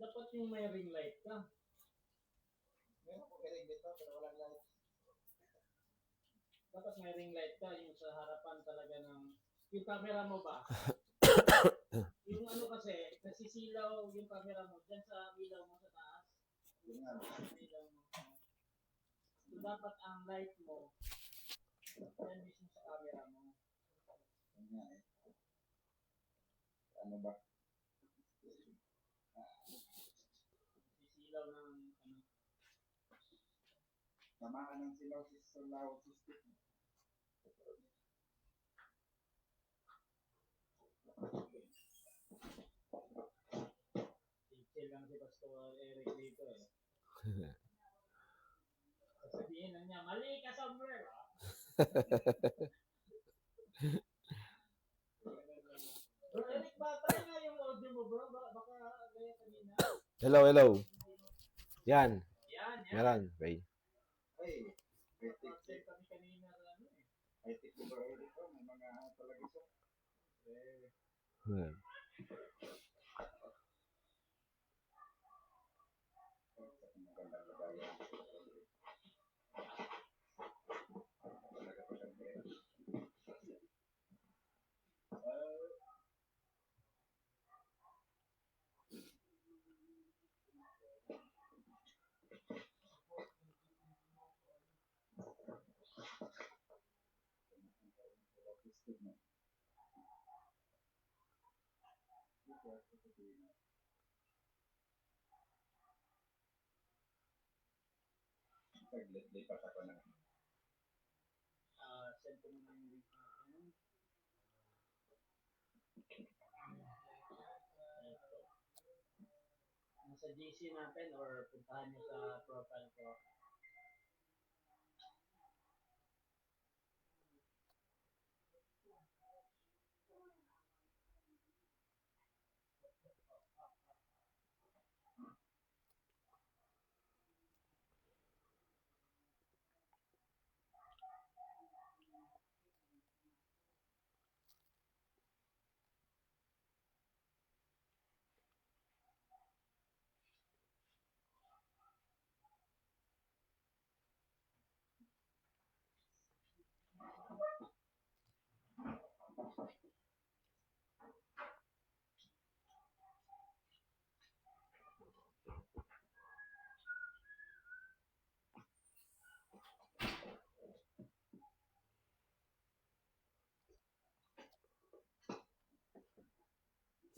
Dapat yung may ring light ka. Meron ko ring dito, pero walang light. Dapat may ring light ka, yung sa harapan talaga ng... Yung camera mo ba? Yung ano kasi, nasisilaw yung camera mo dyan sa ilaw mo sa taas. Yun nga. Ilaw mo. So, dapat ang light mo, yan mismo sa camera mo. Yun nga eh. Ano ba? Sisilaw ng ano. Tamaan ng silaw sa loud system. Chill lang si Pastor Eric dito eh. Sasabihin na niya, mali ka somewhere. Bro, Eric, try nga yung audio mo, bro. Baka gaya kanina. Hello, hello. Yan. Yan. Meron. Okay. Ay, Check kami kanina na ano eh. I think ko bro dito, may mga talaga siya. Hmm. Magandang lagayan. Talaga pa siyang pera. Lipat ako na. Send ko naman yung link natin. Ito. Nasa GC natin or puntahan nyo sa profile ko.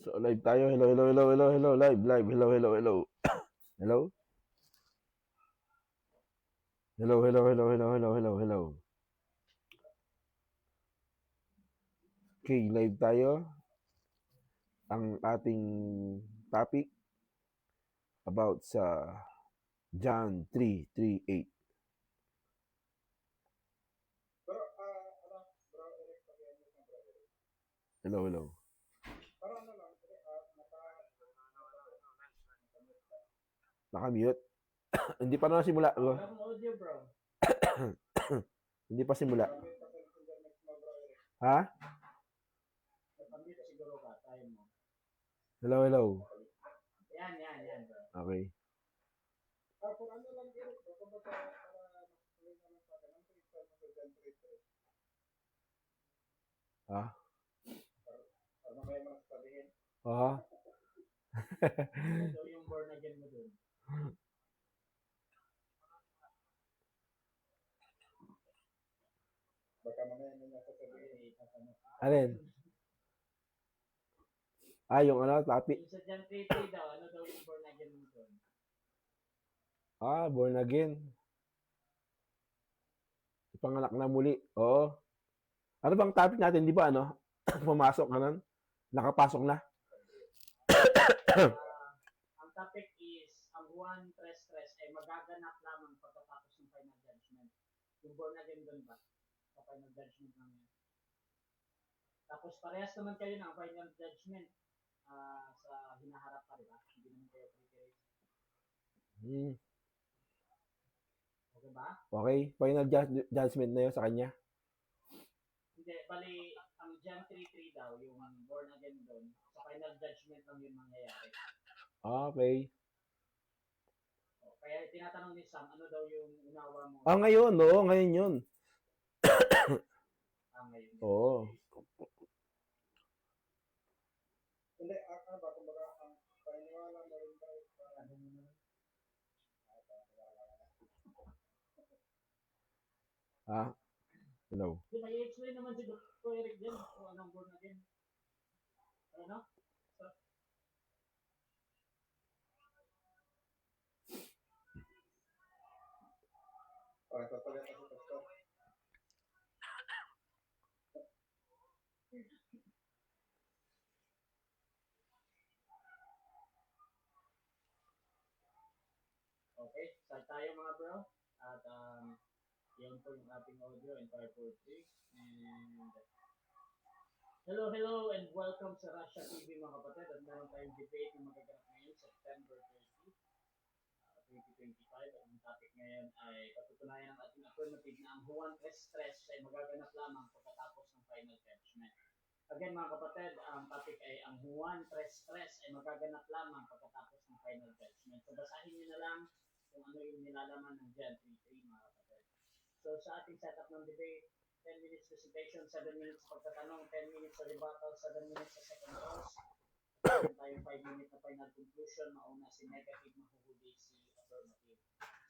So, live tayo. Hello, hello, hello, hello, hello. Live, live. Hello, hello, hello. Hello? Hello, hello, hello, hello, hello, hello, hello. Okay, live tayo. Ang ating topic about sa John 3:38. Pero, ano, bro Eric, pag-iano na bro Eric. Hello, hello. Pero ano lang, Nakamute? Hindi pa nasimula. Walang audio, bro. Hindi pa simula. Nakamute pa sa Messenger next mo bro Eric. Ha? Nakamute siguro ka. Tayo mo. Hello, hello. Yan, bro. Okay. Kung ano lang Eric, baka ba para masusulit na lang sa akin, ang install mo sa John 3:3. Ha? Para mamaya mo nasasabihin. Aha. Ito yung born again mo dun. Baka mamaya mo nasasabihin. Alin? Yung ano, topic. Yung sa John 3:3 daw, ano daw yung born again mo dun? Born again. Ipanganak na muli. Oo. Ano bang topic natin? Di ba ano? Pumasok ka nun? Nakapasok na? Ang topic is, ang Juan 3:3 ay magaganap lamang pagkatapos ng final judgment. Yung born again dun ba? Sa final judgment lang yan. Tapos parehas naman kayo ng final judgment sa hinaharap pa, di ba? Hindi naman kayo prepared. Okay ba? Okay. Final judgment na yun sa kanya. Hindi, bali, ang John 3:3 daw, yung born again doon, sa final judgment lang yun mangyayari. Okay. O, kaya tinatanong ni Sam, ano daw yung unawa mo Ngayon, oo, ngayon yun. ngayon? Oo. Hindi, ano ba, kumbaga, ang paniniwala mo rin tayo sa Ano mo naman? Hello. Di ba, i-explain naman si Dr. Eric dyan kung anong born again. Ano? So, Tatuloy ako sa pastor. okay, start tayo mga bro. At yun po yung ating audio in 543. And hello and welcome sa Russia TV mga kapatid. At meron tayong debate na magaganap ngayon September 30, 2025. At ang topic ngayon ay patutunayan ng ating affirmative na ang Juan Tres ay magaganap lamang pagkatapos ng final judgment. Again mga kapatid, ang topic ay ang Juan Tres ay magaganap lamang pagkatapos ng final judgment. So basahin niyo na lang kung ano yung nilalaman ng John 3:3 mga kapatid. So sa ating setup ng debate, 10 minutes presentation, 7 minutes pagtatanong, 10 minutes sa rebuttal, 7 minutes sa second toss. Meron tayong 5 minutes na final conclusion, mauna si negative, mahuhuli si affirmative.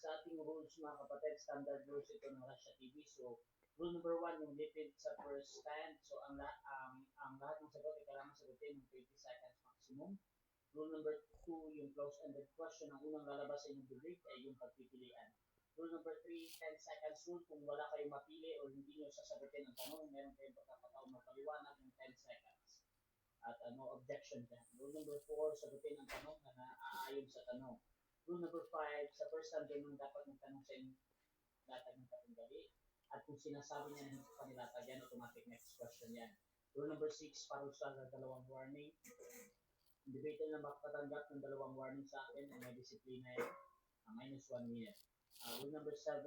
Sa ating rules mga kapatid, standard rules ito ng Russia TV. So rule number 1, yung lipid sa first stand. So ang lahat ng sagot ay kailangan sagutin ng 20 seconds maximum. Rule number 2, yung close-ended question, ang unang lalabas sa inyong bibig ay yung pagpipilian. Rule number 3, 10 seconds rule. Kung wala kayong mapili o hindi nyo sasagutin ang tanong, meron kayong pagkakataon magpaliwanag ng 10 seconds. At no objection dyan. Rule number 4, sagutin ang tanong na naaayon sa tanong. Rule number 5, sa first time ganun dapat magtanong sa inyo latag ng katunggali. At kung sinasabi niya na hindi pa nilatag yan, automatic next question yan. Rule number 6, parusa sa dalawang warning. Ang debater na makatanggap ng dalawang warning sa akin ay may disiplina yan. Minus 1 minute. Rule number 7,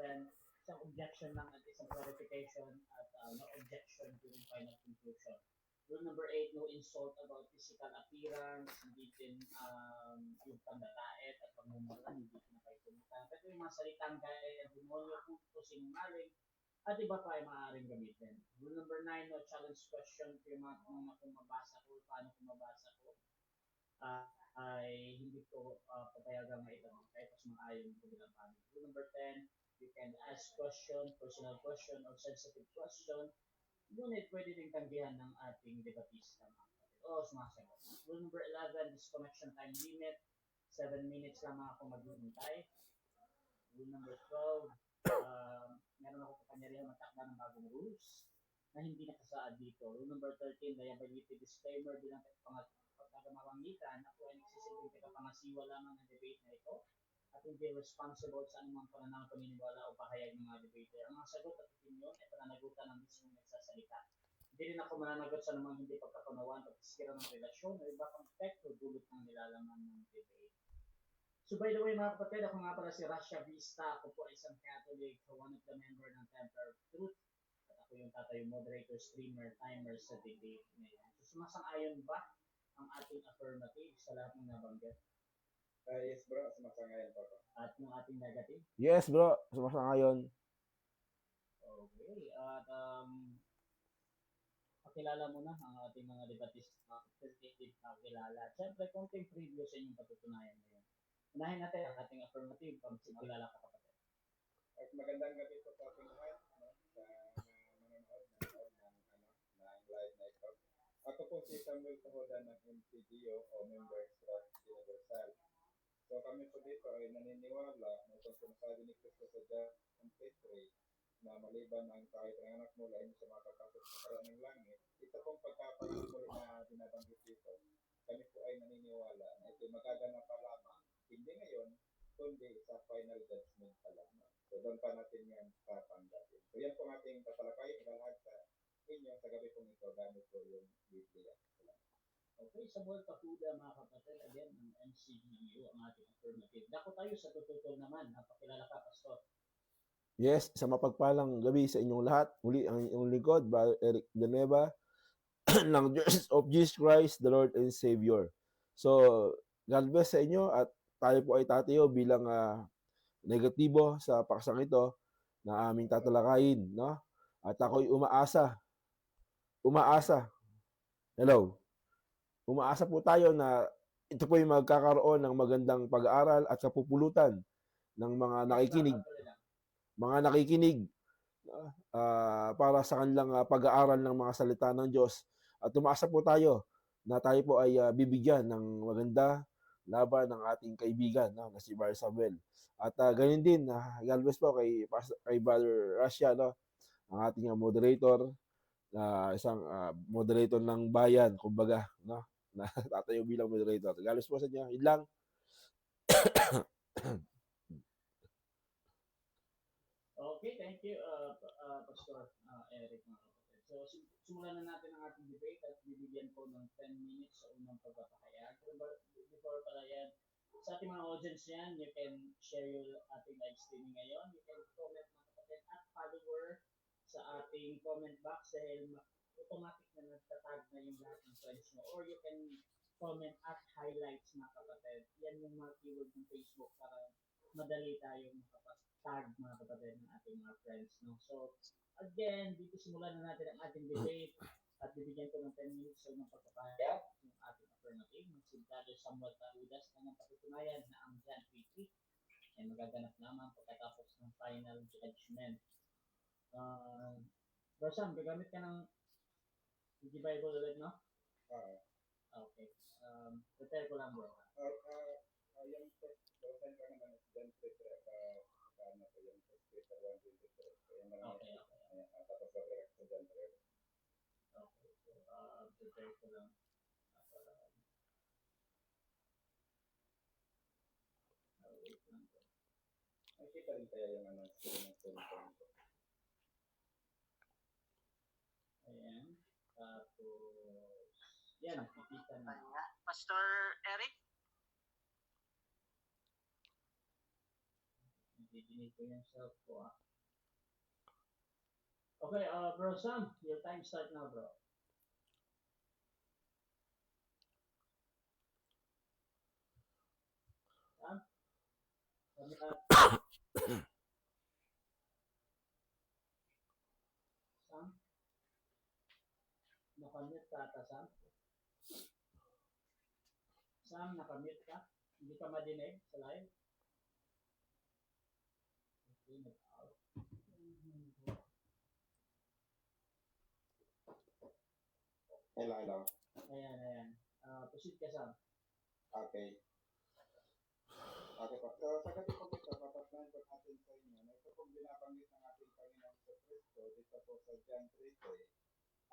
isang objection lang at isang clarification at no objection during final conclusion. Rule number 8, no insult about physical appearance, hindi din yung pandalait at pagmumura, hindi kinakaipunutan. Pero yung mga salitang gaya, demonyo, kulto, sinungaling, at iba pa ay maaaring gamitin. Rule number 9, no challenge question, kung mabasa ko, paano kung mabasa ko, ay hindi ko papayagang maitanong kahit mas maayon ko bilang family. Rule number 10, you can ask question, personal question, or sensitive question. Ngunit pwede din tanggihan ng ating debatista mga kapatid. O sumasagot. Rule number 11, disconnection time limit. 7 minutes lamang ako maghihintay. Rule number 12, meron ako kapangyarihan matakda ng bagong rules na hindi nakasaad dito. Rule number 13, liability disclaimer bilang pagkakamawangitan na po ay nagsisilbing tagapangasiwa lamang ng debate na ito at hindi responsible sa anumang pananaw, paniniwala o pahayag ng mga debater. Ang mga sagot at opinion ay pananagutan ng mismong nagsasalita. Hindi rin ako mananagot sa anumang hindi pagkakunawaan o pagsisira ng relasyon o iba pang epekto dulot ng nilalaman ng debate. So by the way mga kapatid, ako nga pala si Russia Vista. Ako po ay isang Catholic, one of the member ng Temple of Truth. At ako yung tatay moderator, streamer, timer sa debate ngayon. So sumasang-ayon ba ang ating affirmative sa lahat ng nabanggit? Yes bro, sumasangayon po ako. At yung ating negative? Yes, bro. Sumasang-ayon. Okay. At pakilala mo na ang ating mga debatista, pakilala. Siyempre, konting preview sa inyong patutunayan ngayon. Unahin natin ang ating affirmative pag sigilala ka kapatid. At magandang gabi po sa ating lahat, no? Sa manonood ng live na ito. Ako po si Samuel Sahoda ng MCGO o Members Trust Universal. So kami po dito ay naniniwala na itong sinasabi ni Cristo sa John 3:3 na maliban ang tayo panganak mula hindi siya makakasok sa karaan ng langit. Ito pong pagkapanganak na binabanggit dito. Kami po ay naniniwala na ito magaganap pa lamang. Hindi ngayon, kundi sa final judgment pa lamang. So doon pa natin yan tatanggapin. So yan po ang ating tatalakayin lahat sa inyo sa gabi pong ito gamit po yung Biblia. Okay, Samuel Pakuda mga kapatid, again, ng MCGU, ang ating affirmative. Dako tayo sa tututol naman, napakilala ka, Pastor. Yes, sa mapagpalang gabi sa inyong lahat. Muli ang inyong lingkod, Brother Eric Villanueva, ng Church of Jesus Christ, the Lord and Savior. So, God bless sa inyo at tayo po ay tatayo bilang negatibo sa paksang ito na aming tatalakayin, no? At ako'y umaasa, hello, umaasa po tayo na ito po yung magkakaroon ng magandang pag-aaral at kapupulutan ng mga nakikinig para sa kanilang pag-aaral ng mga salita ng Diyos. At umaasa po tayo na tayo po ay bibigyan ng maganda laban ng ating kaibigan na si Bar Samuel. At ganyan din, God bless po kay Brother Russia, no? Ang ating moderator, isang moderator ng bayan, kumbaga, no? Na tatayo bilang moderator. God bless po sa inyo. Yun lang. Okay, thank you, Pastor Eric, mga kapatid. So, simulan na natin ang ating debate at bibigyan po ng 10 minutes sa unang pagpapahayag. Pero before pala yan, sa ating mga audience yan, you can share your ating live streaming ngayon. You can comment, mga kapatid, at follower sa ating comment box dahil automatic na nagtatag na yung lahat ng friends mo. Or you can comment at highlights, mga kapatid. Yan yung mga keyword ng Facebook para madali tayong makapag-tag, mga kapatid, ng ating mga friends. No? So, again, dito simulan na natin ang ating debate at bibigyan ko ng 10 minutes sa unang pagpapahayag yung ating affirmative ng si Brother Samuel Tarudas na ng patutunayan na ang John 3:3 ay magaganap lamang pagkatapos ng final judgment. Bro Sam, gagamit ka ng Bible ulit, no? Okay. Prepare ko lang, bro. Yung first, basahin ko naman is John 3:3, ano po yung First Peter 1:23. So, yung mga Okay. tapos babalik sa John 3. Okay. So, prepare ko lang. Wait lang po. Nakikita rin kaya yung screen ng cellphone ko. Ayan. Tapos, yan, nakikita na. Pastor Eric? Didinig ko yung self ko, Okay, bro Sam, your time start now, bro. Sam? Sam? Nakamute ka ata, Sam? Sam, nakamute ka? Hindi ka madinig sa live? Okay, nag-out. Hello. Ayan. Proceed ka, Sam. Okay. Okay po. So, sa gabi po ito, papasnahin po natin sa inyo na ito pong binabanggit ng ating Panginoon sa Kristo dito po sa John 3:3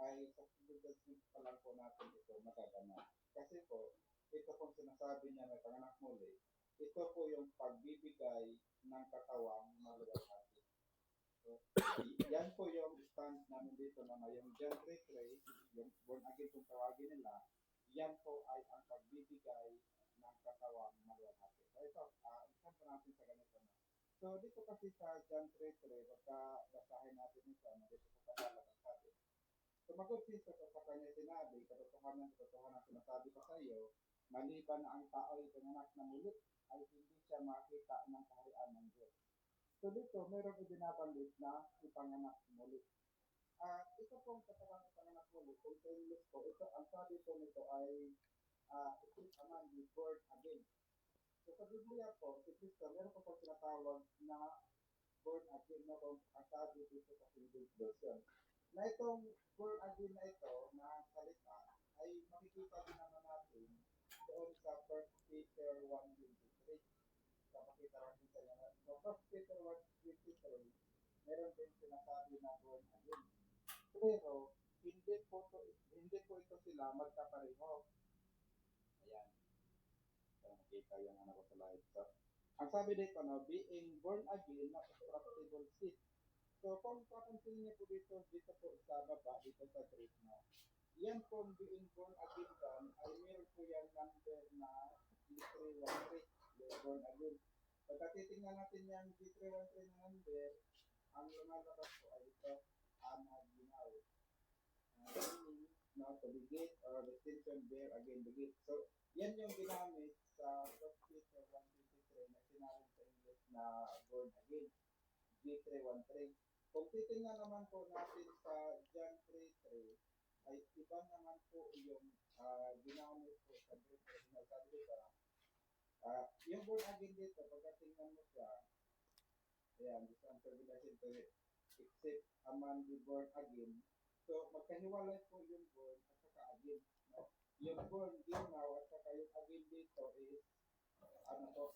ay sa judgment pa lang po natin ito magaganap. Kasi po, ito pong sinasabi niya may panganak muli, ito po yung pagbibigay ng katawang maluwalhati. So, yan po yung stand namin dito na yung John 3:3, yung born again kung tawagin nila, yan po ay ang pagbibigay ng katawang maluwalhati. So ito, isan po natin sa ganito na. So dito kasi sa John 3:3, pagka basahin natin ito, dito po kalalagay sabi. Sumagot si Jesus sa kanya sinabi, katotohanan sinasabi ko sa iyo, maliban na ang tao ay pinanganak na muli, ay hindi siya makita ng kaharian ng Diyos. So dito, mayroong ibinabanggit na ipanganak muli. Ito pong katawang ipanganak muli, kung sa English po, ito, ang sabi po nito ay it is a man who is born again. So sa Biblia po, si Kristo, meron po pong tinatawag na born again na kung ang sabi dito sa King James Version. Na itong born again na ito, na salita, ay makikita din naman natin doon sa 1 Peter 1:23. So makita natin sa inyo. So 1 Peter 1:23, meron din sinasabi na born again. Pero, hindi po ito sila magkapareho. Ayan. So, makita yung ano ko sa live. So, ang sabi dito, no, being born again, not a corruptible seed. So, kung papansin niyo po dito po sa baba, dito sa grade, no, yan po being born again dyan, ay meron po yan number na G313, born again. Pagka titingnan natin yung G313 na number, ang lumalabas po ay ito, anaginaw. Meaning, no, to beget, or the extension bear again beget. So, yan yung ginamit sa 1 Peter 1:23 na sinabi sa English na born again, G3:13. Kung titingnan naman po natin sa John 3:3, ay iba naman po yung ginamit po sa Greek original. Sabi dito, yung born again dito, pagkatingnan mo siya, ayan, this one doesn't to except a man be born again. So, magkahiwalay po yung born at saka again. No? Yung born ginaw at saka yung again dito is, ano po,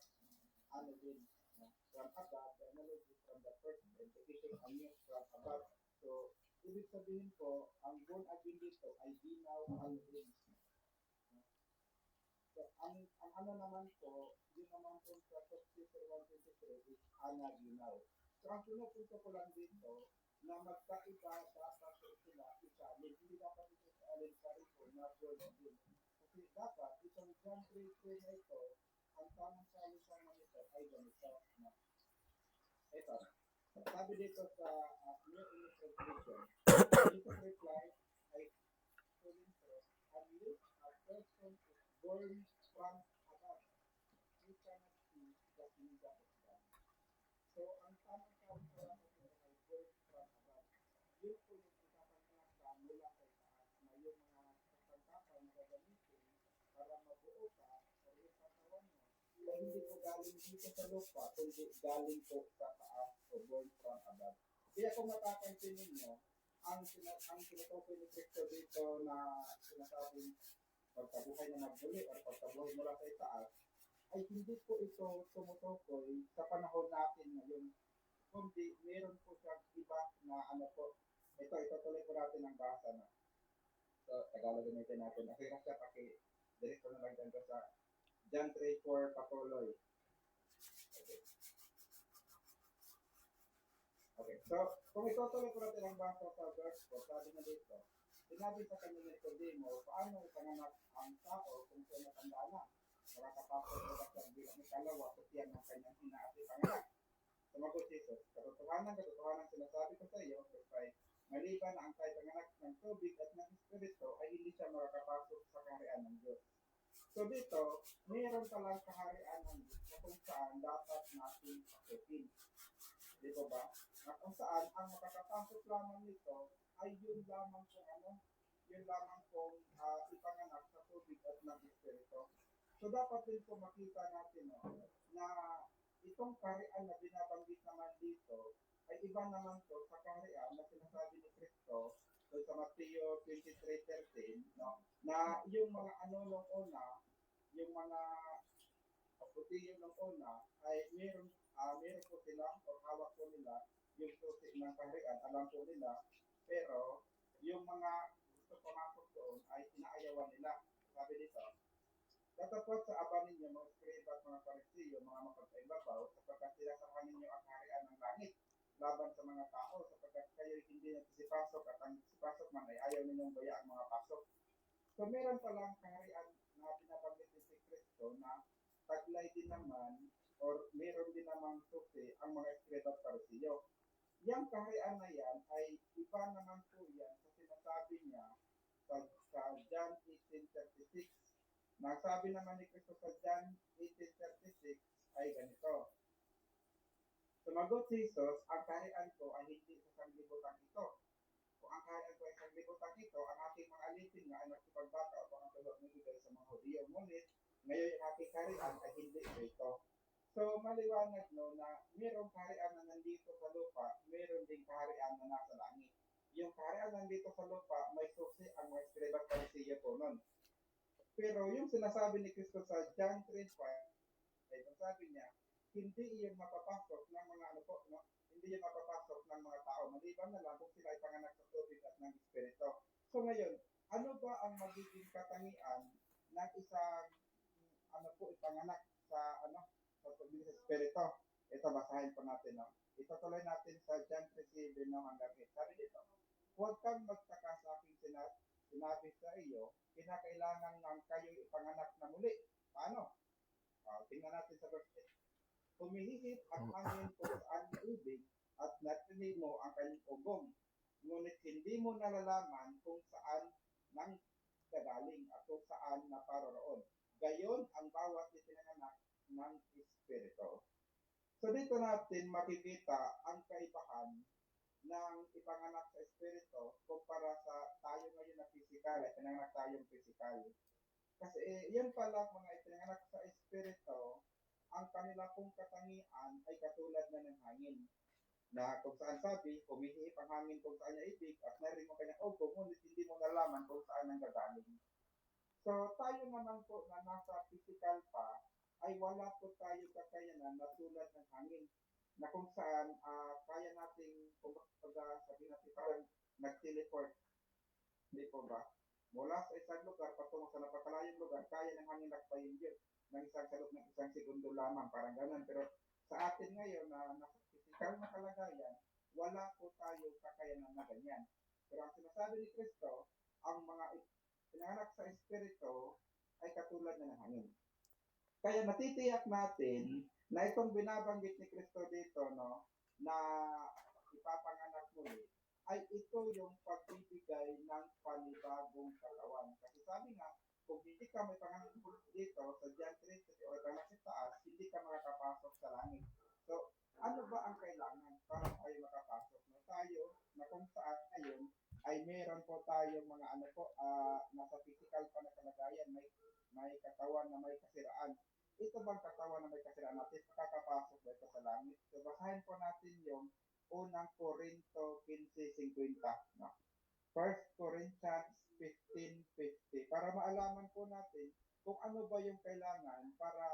ano din, no? From above, the analogy from the first, the implication anew from above. So, ibig sabihin po, ang born again dito ay ginaw ano din. No? So, ang ano naman po, yun naman po sa 1 Peter 1:23 is anaginaw. So, ang pinupunto ko lang dito, na magkaiba dapat po sila isalin. Hindi dapat ito isalin sa ito na born again. Kasi dapat itong John 3:3 na ito, ang tamang salita naman ito ay ganito. No? Ito. Sabi dito sa New English Translation, Jesus replied, I told so, unless a person is born from above, he cannot see the kingdom of God. So, ang tamang salita naman ito ay born from above. Yun po yung ipapangalakan mula kay taas na yung mga kasangkapan na gagamitin para mabuo ka o yung katawan mo ay hindi po galing dito sa lupa, kundi galing po sa taas o born from above. Kaya kung mapapansin ninyo, ang tinutukoy ni Kristo dito na sinasabing pagkabuhay na nagbuli o pagkabuhay mula sa itaas, ay hindi po ito tumutukoy sa panahon natin ngayon, kundi meron po siyang iba na ano po. Ito tuloy po natin ang basa na. So, Tagalog gamitin natin. Okay na siya, direct na lang dyan sa John 3:4 patuloy. Okay. Okay. So, kung itutuloy po natin ang basa sa verse 4, sabi na dito, sinabi sa kanya ni Nicodemo, paano ipanganak ang tao kung siya matanda na? Makakapasok ko sa bilang ikalawa sa tiyan ng kanyang ina at ipanganak. Sumagot Jesus, katotohanan sinasabi ko sa iyo, maliban na ang kahit panganak ng tubig at ng espiritu ay hindi siya makakapasok sa kaharian ng Diyos. So dito, mayroon palang kaharian ng Diyos na kung saan dapat natin pakitin. Dito ba? Na kung saan ang makakapasok lamang nito ay yun lamang kung yun lamang kung ipanganak sa tubig at ng espiritu. So dapat din po makita natin na itong kaharian na binabanggit naman dito ay iba naman to sa kaharian na sinasabi ni Kristo sa Mateo 23:13, no? Na yung mga nung una, yung mga kaputiyo nung una ay meron po sila o hawak po nila yung susi ng kaharian, alam po nila, pero yung mga gusto pumasok doon ay inaayawan nila. Sabi dito, datapwat sa aba ninyo mga skriba at mga parisiyo, mga mapagkaibabaw, sapagkat sinasamahan ninyo ang kaharian ng langit laban sa mga tao, sapagkat kayo hindi nagsisipasok at ang sipasok man ay ayaw ninyong baya ang mga pasok. So meron palang kaharian na binabanggit ni si Kristo na taglay din naman or meron din namang susi ang mga skriba at parisiyo. Yang kaharian na yan ay iba naman po yan sa sinasabi niya sa John 18:36. Nasabi naman ni Kristo sa John 18:36 ay ganito. Sumagot si Jesus, ang kaharian ko ay hindi sa sanglibutan ito. Kung ang kaharian ko ay sanglibutan ito, ang aking mga alipin nga ay nagsipagbaka o pangtulog ng ibigay sa mga Hudiyo. Ngunit, ngayon ang aking kaharian ay hindi ito. So, maliwanag na mayroong kaharian na nandito sa lupa, mayroon ding kaharian na nasa langit. Yung kaharian nandito sa lupa, may susi ang mga skriba at parisiyo po nun. Pero yung sinasabi ni Kristo sa John 3:5, ay sabi niya, hindi iyon mapapasok ng mga hindi iyon mapapasok ng mga tao, maliban na lang kung sila ay panganak sa tubig at ng espiritu. So ngayon, ano ba ang magiging katangian ng isang ipanganak sa sa tubig sa espiritu? Ito, basahin po natin. Itutuloy natin sa John 3:7 hanggang 8. Sabi dito, huwag kang magtaka sa aking sinabi sa iyo, kinakailangan ng kayo ipanganak na muli. Paano? Tingnan natin sa verse 8. Humihihip ang hangin kung saan maibig at narinig mo ang kanyang ugong. Ngunit hindi mo nalalaman kung saan ng gagaling at kung saan naparoroon. Gayon ang bawat ipinanganak ng Espiritu. So dito natin makikita ang kaibahan ng ipanganak sa Espiritu kumpara sa tayo ngayon na physical, ay pinanganak tayong physical. Kasi yan pala mga ipinanganak sa Espiritu, ang kanila pong katangian ay katulad na ng hangin. Na kung saan sabi, humihip ang hangin kung saan niya ibig at narinig mo kanyang ugo, ngunit hindi mo nalaman kung saan ang gagaling. So tayo naman po na nasa physical pa, ay wala po tayo kakayanan na tulad ng hangin na kung saan kaya nating, kung sabihin natin parang nag-teleport, hindi po ba? Mula sa isang lugar patungo sa napakalayong lugar, kaya ng hangin lakbayin yun ng isang sa loob ng isang segundo lamang, parang ganun. Pero sa atin ngayon na nasa physical na kalagayan, wala po tayo kakayanan na ganyan. Pero ang sinasabi ni Kristo, ang mga pinanganak sa Espiritu ay katulad na ng hangin. Kaya natitiyak natin na itong binabanggit ni Kristo dito, no, na ipapanganak muli, ay ito yung pagbibigay ng panibagong katawan. Kasi sabi nga, kung hindi ka may panganak dito sa John 3 o panganak sa taas, hindi ka makakapasok sa langit. So, ano ba ang kailangan para tayo makapasok? Na tayo, na kung saan ngayon, ay meron po tayong mga nasa physical pa na kalagayan, may katawan na may kasiraan. Ito bang katawan na may kasiraan natin, makakapasok ba ito sa langit? So, basahin po natin yung unang Corinto 15:50. No? 1 Corinthians 15:50. Para maalaman po natin kung ano ba yung kailangan para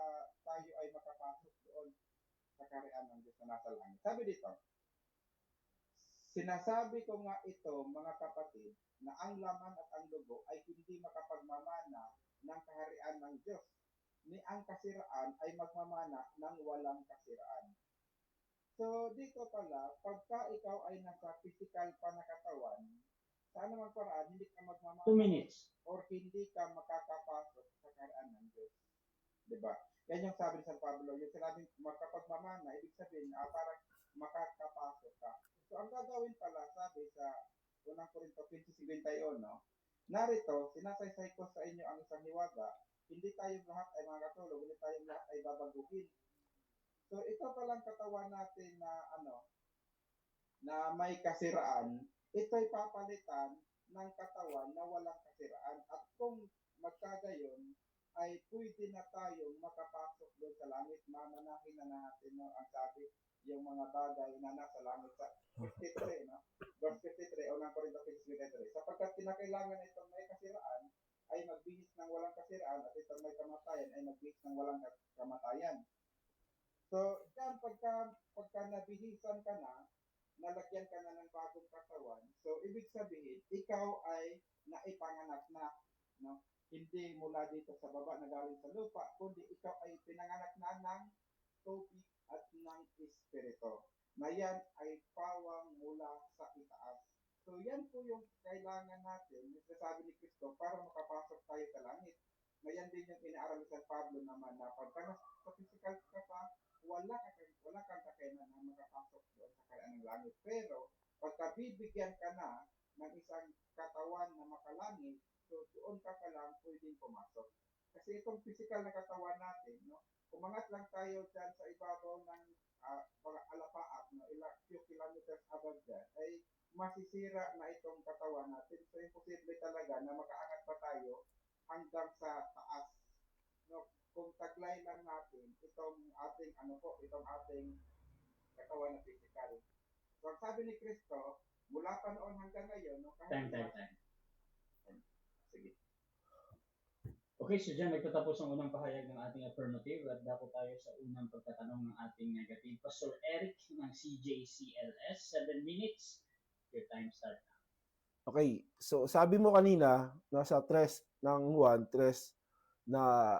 tayo ay makapasok doon sa kaharian ng Diyos na nasa langit. Sabi dito, sinasabi ko nga ito, mga kapatid, na ang laman at ang dugo ay hindi makapagmamana ng kaharian ng Diyos, ni ang kasiraan ay magmamana ng walang kasiraan. So, dito pala, pagka ikaw ay nasa physical pa na katawan, sa anumang paraan, hindi ka magmamana 2 minutes. or hindi ka makakapasok sa kaharian ng Diyos. Diba? Yan yung sabi ni San Pablo, yung sinabing makapagmamana, ibig sabihin, parang makakapasok ka. So, ang gagawin pala, sabi sa unang Corinto 15:51, no? Narito, sinasaysay ko sa inyo ang isang hiwaga, hindi tayong lahat ay mga katulog, hindi tayong lahat ay babaguhin. So, ito palang katawan natin na may kasiraan, ito'y papalitan ng katawan na walang kasiraan. At kung magkagayon, ay pwede na tayong makapasok doon sa langit. Mamanahin na natin, no, ang sabi, yung mga bagay na nasa langit sa 53, no? Verse 53, unang Corinto 15:53. Sapagkat kinakailangan na itong may kasiraan ay magbihis ng walang kasiraan at itong may kamatayan ay magbihis ng walang kamatayan. So, yan, pagka nabihisan ka na, nalagyan ka na ng bagong katawan, so, ibig sabihin, ikaw ay naipanganak na, no? Hindi mula dito sa baba na galing sa lupa, kundi ikaw ay pinanganak na ng tubig at ng Espiritu. Na yan ay pawang mula sa itaas. So, yan po yung kailangan natin, yung sasabi ni Kristo, para makapasok tayo sa langit. Ngayon din yung inaaral ni San Pablo naman na pagka sa physical ka pa, wala kang kakayanan na makapasok doon sa kaharian ng langit. Pero, pagka bibigyan ka na ng isang katawan na makalangit, so doon ka pa lang pwedeng pumasok. Kasi itong physical na katawan natin, no, umangat lang tayo dyan sa ibabaw ng mga alapaap, no, ilang few kilometers above dyan, ay masisira na itong katawan natin. So, imposible talaga na makaangat pa tayo hanggang sa taas. No, kung taglay lang natin itong ating katawan na physical. So, ang sabi ni Kristo, mula pa noon hanggang ngayon, no, kahit Time. Sige. Okay, so dyan nagtatapos ang unang pahayag ng ating affirmative at dako tayo sa unang pagtatanong ng ating negative. Pastor Eric ng CJCLS, 7 minutes. Your time start now. Okay, so sabi mo kanina, nasa 3 ng Juan, 3 na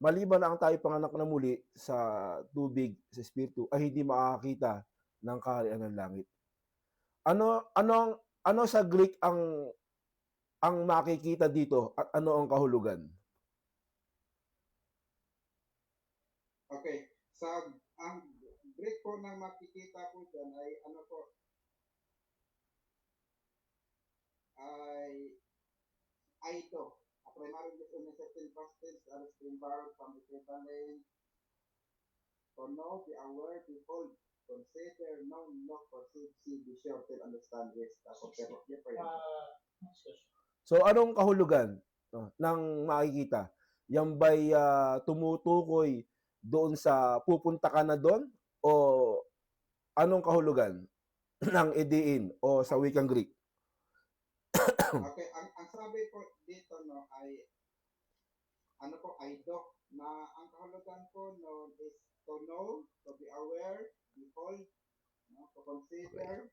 maliban na ang tayo panganak na muli sa tubig, sa Espiritu, ay hindi makakakita ng kaharian ng langit. Ano sa Greek ang makikita dito at ano ang kahulugan? Okay. Ang Greek po na makikita po dyan ay ay Aito, a primary in a certain pastors are embarked from equivalent to know, be aware, behold, consider, know, look, perceive, see, be sure, till understand, yes. Tapos pero, yeah, pero, Next question. So anong kahulugan ng makikita? Yan ba'y tumutukoy doon sa pupunta ka na doon o anong kahulugan ng idiin o sa wikang Greek? okay, ang sabi po dito, no, ay, ano po, Aito, na ang kahulugan po, no, is to know, to be aware, behold, no, to consider,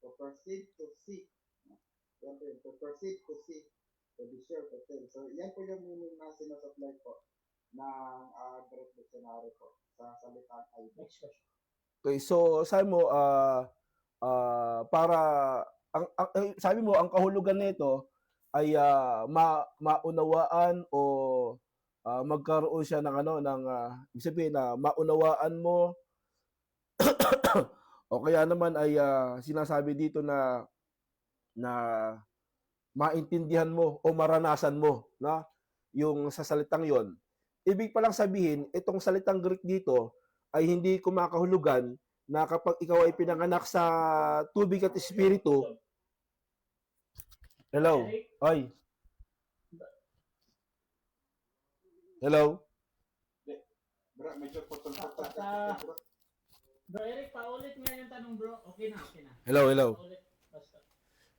to perceive, to see. No? Yan po yun, to perceive, to see, to be sure, to tell. So, yan po yung meaning na sinasablay po ng Greek Dictionary po sa salitang Aito. Next question. Okay, so sabi mo para sabi mo ang kahulugan nito ay maunawaan o magkaroon siya ng ibig sabihin na maunawaan mo o kaya naman ay sinasabi dito na maintindihan mo o maranasan mo na yung sa salitang yon. Ibig palang sabihin, itong salitang Greek dito ay hindi kumakahulugan na kapag ikaw ay pinanganak sa tubig at espiritu. Hello. Eric, Ay. Hello. Bro, medyo putol-putol. Bro Eric, paulit nga yung tanong bro. Okay na, okay na. Hello. Paulit. Basta.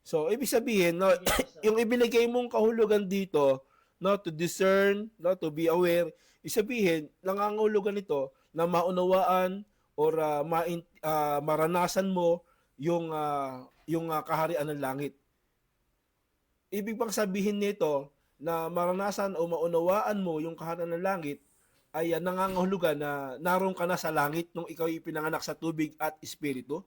So, ibig sabihin, no, Sige, basta. yung ibinigay mong kahulugan dito, no, to discern, no, to be aware, isabihin, nangangahulugan ito na maunawaan or maranasan mo yung kaharian ng langit. Ibig bang sabihin nito na maranasan o maunawaan mo yung kaharian ng langit ay nangangahulugan na naroon ka na sa langit nung ikaw ipinanganak sa tubig at espiritu?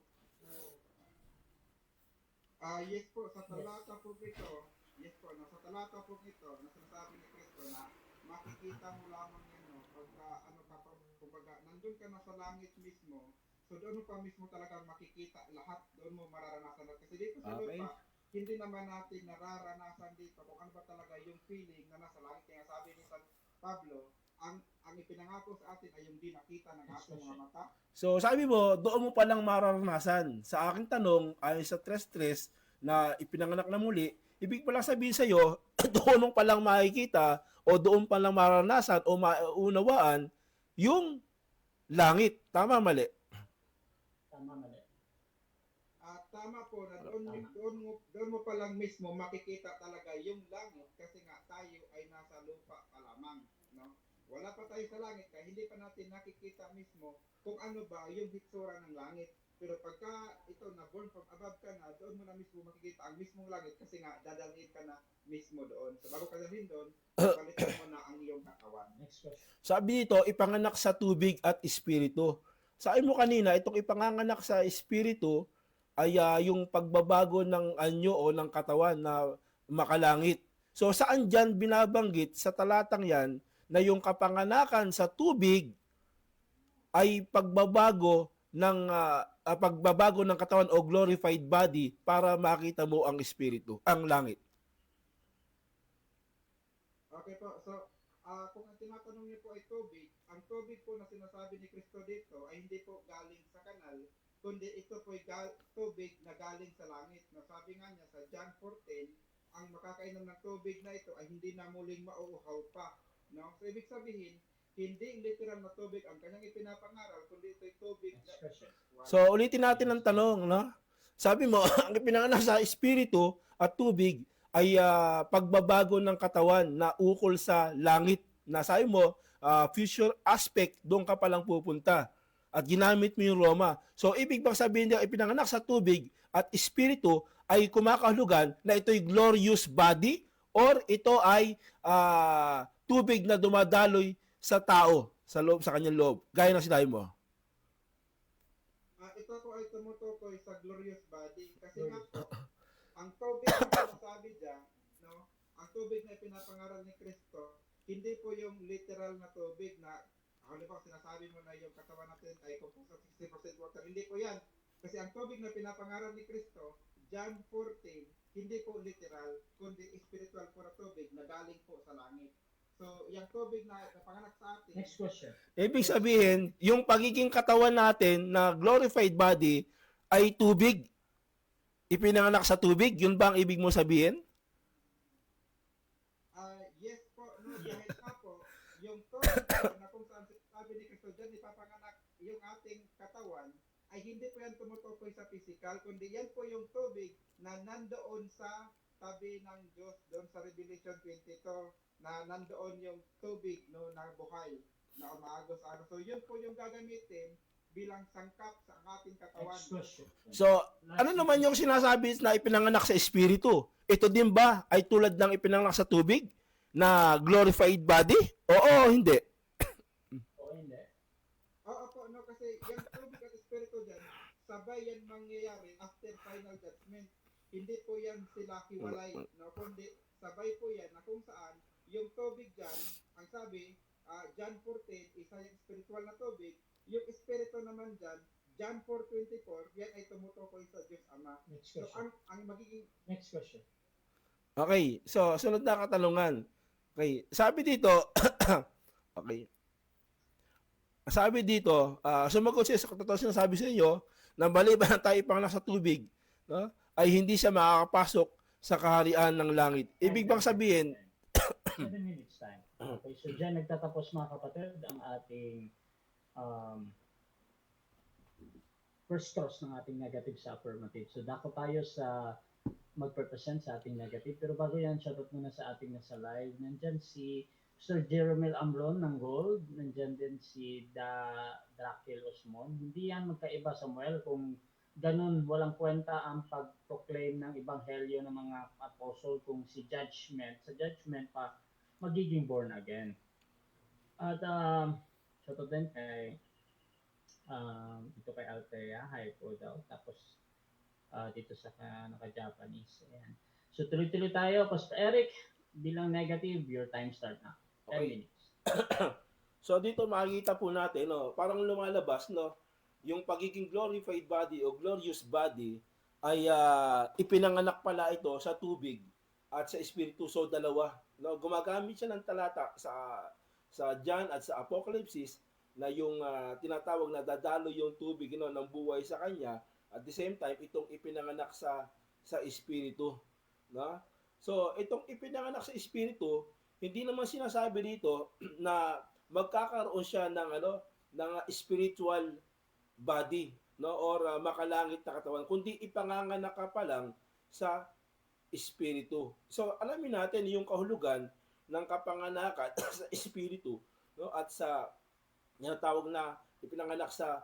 Yes po, sa talata po ito, yes po, no, sa talata po ito, na sinasabi ni Kristo na makikita mo lamang yan, no, pagka, ano ka pa, kumbaga, nandun ka na sa langit mismo, so doon mo pa mismo talagang makikita lahat, doon mo mararanasan. Kasi dito sa Okay. lupa, hindi naman natin nararanasan dito kung ano ba talaga yung feeling na nasa langit. Kaya sabi ni San Pablo, ang ipinangako sa atin ay yung di nakita ng ating mga mata. So, sabi mo, doon mo palang mararanasan. Sa aking tanong, ayon sa tres-tres na ipinanganak na muli, ibig palang sabihin sa'yo, doon mo palang makikita o doon palang mararanasan o maunawaan yung langit. Tama, mali? Tama, mali. Tama po na doon mo pa lang mismo makikita talaga yung langit kasi nga tayo ay nasa lupa pa lamang, no? Wala pa tayo sa langit kaya hindi pa natin nakikita mismo kung ano ba yung hitsura ng langit. Pero pagka ito na born from above ka na, doon mo na mismo makikita ang mismong langit kasi nga dadalhin ka na mismo doon. So bago ka dalhin doon, palitan mo na ang iyong katawan. Next question. Sabi dito, ipanganak sa tubig at espiritu. Sabi mo kanina, itong ipanganak sa espiritu ay yung pagbabago ng anyo o ng katawan na makalangit. So saan dyan binabanggit sa talatang yan na yung kapanganakan sa tubig ay pagbabago ng katawan o glorified body para makita mo ang espiritu, ang langit. Okay po, so kung ang tinatanong niyo po ay tubig, ang tubig po na sinasabi ni Kristo dito ay hindi po galing sa kanal, kundi ito po ay tubig na galing sa langit. Nasabi nga niya sa John 14, ang makakainom ng tubig na ito ay hindi na muling mauuhaw pa. No? So ibig sabihin, hindi literal na tubig ang kanyang ipinapangaral, kundi ito ay tubig na... Next question. So ulitin natin ang tanong, no? Sabi mo, ang ipinanganak sa espiritu at tubig ay pagbabago ng katawan na ukol sa langit. Na sabi mo, future aspect, doon ka palang pupunta. At ginamit mo yung Roma. So, ibig bang sabihin niya, ipinanganak sa tubig at espiritu ay kumakahulugan na ito'y glorious body or ito ay tubig na dumadaloy sa tao, sa kanyang loob. Gaya ng sinabi mo. Ito po ay tumutukoy sa glorious body kasi nga po, ang tubig na sinasabi dyan, no? Ang tubig na ipinapangaral ni Kristo, hindi po yung literal na tubig na halimbawa sinasabi mo na yung katawan natin ay composed of 60% water. Hindi po yan. Kasi ang tubig na pinapangaral ni Kristo, John 14, hindi po literal, kundi spiritual po na tubig na galing po sa langit. So, yung tubig na napanganak sa atin, Next question. Ibig sabihin, yung pagiging katawan natin na glorified body ay tubig. Ipinanganak sa tubig, yun ba ang ibig mo sabihin? yes po, no, dahil nga po, yung tubig po na kung saan sabi ni Kristo dyan, ipapanganak yung ating katawan, ay hindi po yan tumutukoy sa physical, kundi yan po yung tubig na nandoon sa tabi ng Diyos, doon sa Revelation 22, na nandoon yung tubig no, na buhay, na umaagos ano. So yun po yung gagamitin bilang sangkap sa ating katawan. Next question. So, ano naman yung sinasabi na ipinanganak sa espiritu? Ito din ba ay tulad ng ipinanganak sa tubig na glorified body? Oo, hindi. O hindi? Oo po, no, kasi yung tubig at espiritu dyan, sabay yan mangyayari after final judgment. Hindi po yan sila hiwalay, no, kundi sabay po yan na kung saan yung tubig dyan, ang sabi, John 14, isa yung spiritual na tubig, yung espiritu naman dyan, John 4:24, yan ay tumutukoy sa Diyos Ama. Next So, question. ang magiging Next question. Okay, so sunod na katanungan. Okay, sabi dito, okay. Sabi dito, sumagot siya sa totoo sinasabi sa inyo na maliban na tayo ipanganak sa tubig, no, ay hindi siya makakapasok sa kaharian ng langit. Ibig bang sabihin, 7 minutes time. Okay, so dyan nagtatapos mga kapatid ang ating first cross ng ating negative sa affirmative. So dako tayo sa mag-represent sa ating negative. Pero bago yan, shoutout muna sa ating nasa live. Nandyan si Sir Jeromel Amlon ng Gold. Nandyan din si Drakil Osmon. Hindi yan magkaiba, Samuel, kung ganun walang kwenta ang pag-proclaim ng ebanghelyo ng mga apostle kung sa judgment pa magiging born again. At shoutout din kay ito kay Althea, hi po daw. Tapos dito sa naka-Japanese. Ayan. So tuloy-tuloy tayo. Pastor Eric, bilang negative, your time start na. 10 Okay. minutes. so dito makikita po natin, no, parang lumalabas, no, yung pagiging glorified body o glorious body ay ipinanganak pala ito sa tubig at sa espiritu. So dalawa, no, gumagamit siya ng talata sa John at sa Apocalypse na yung tinatawag na dadalo yung tubig, no, ng buhay sa kanya. At the same time, itong ipinanganak sa espiritu, no? So, itong ipinanganak sa espiritu, hindi naman sinasabi dito na magkakaroon siya ng ng spiritual body, no, or makalangit na katawan, kundi ipanganganak ka pa lang sa espiritu. So, alamin natin yung kahulugan ng kapanganakan sa espiritu, no, at sa tinatawag na ipinanganak sa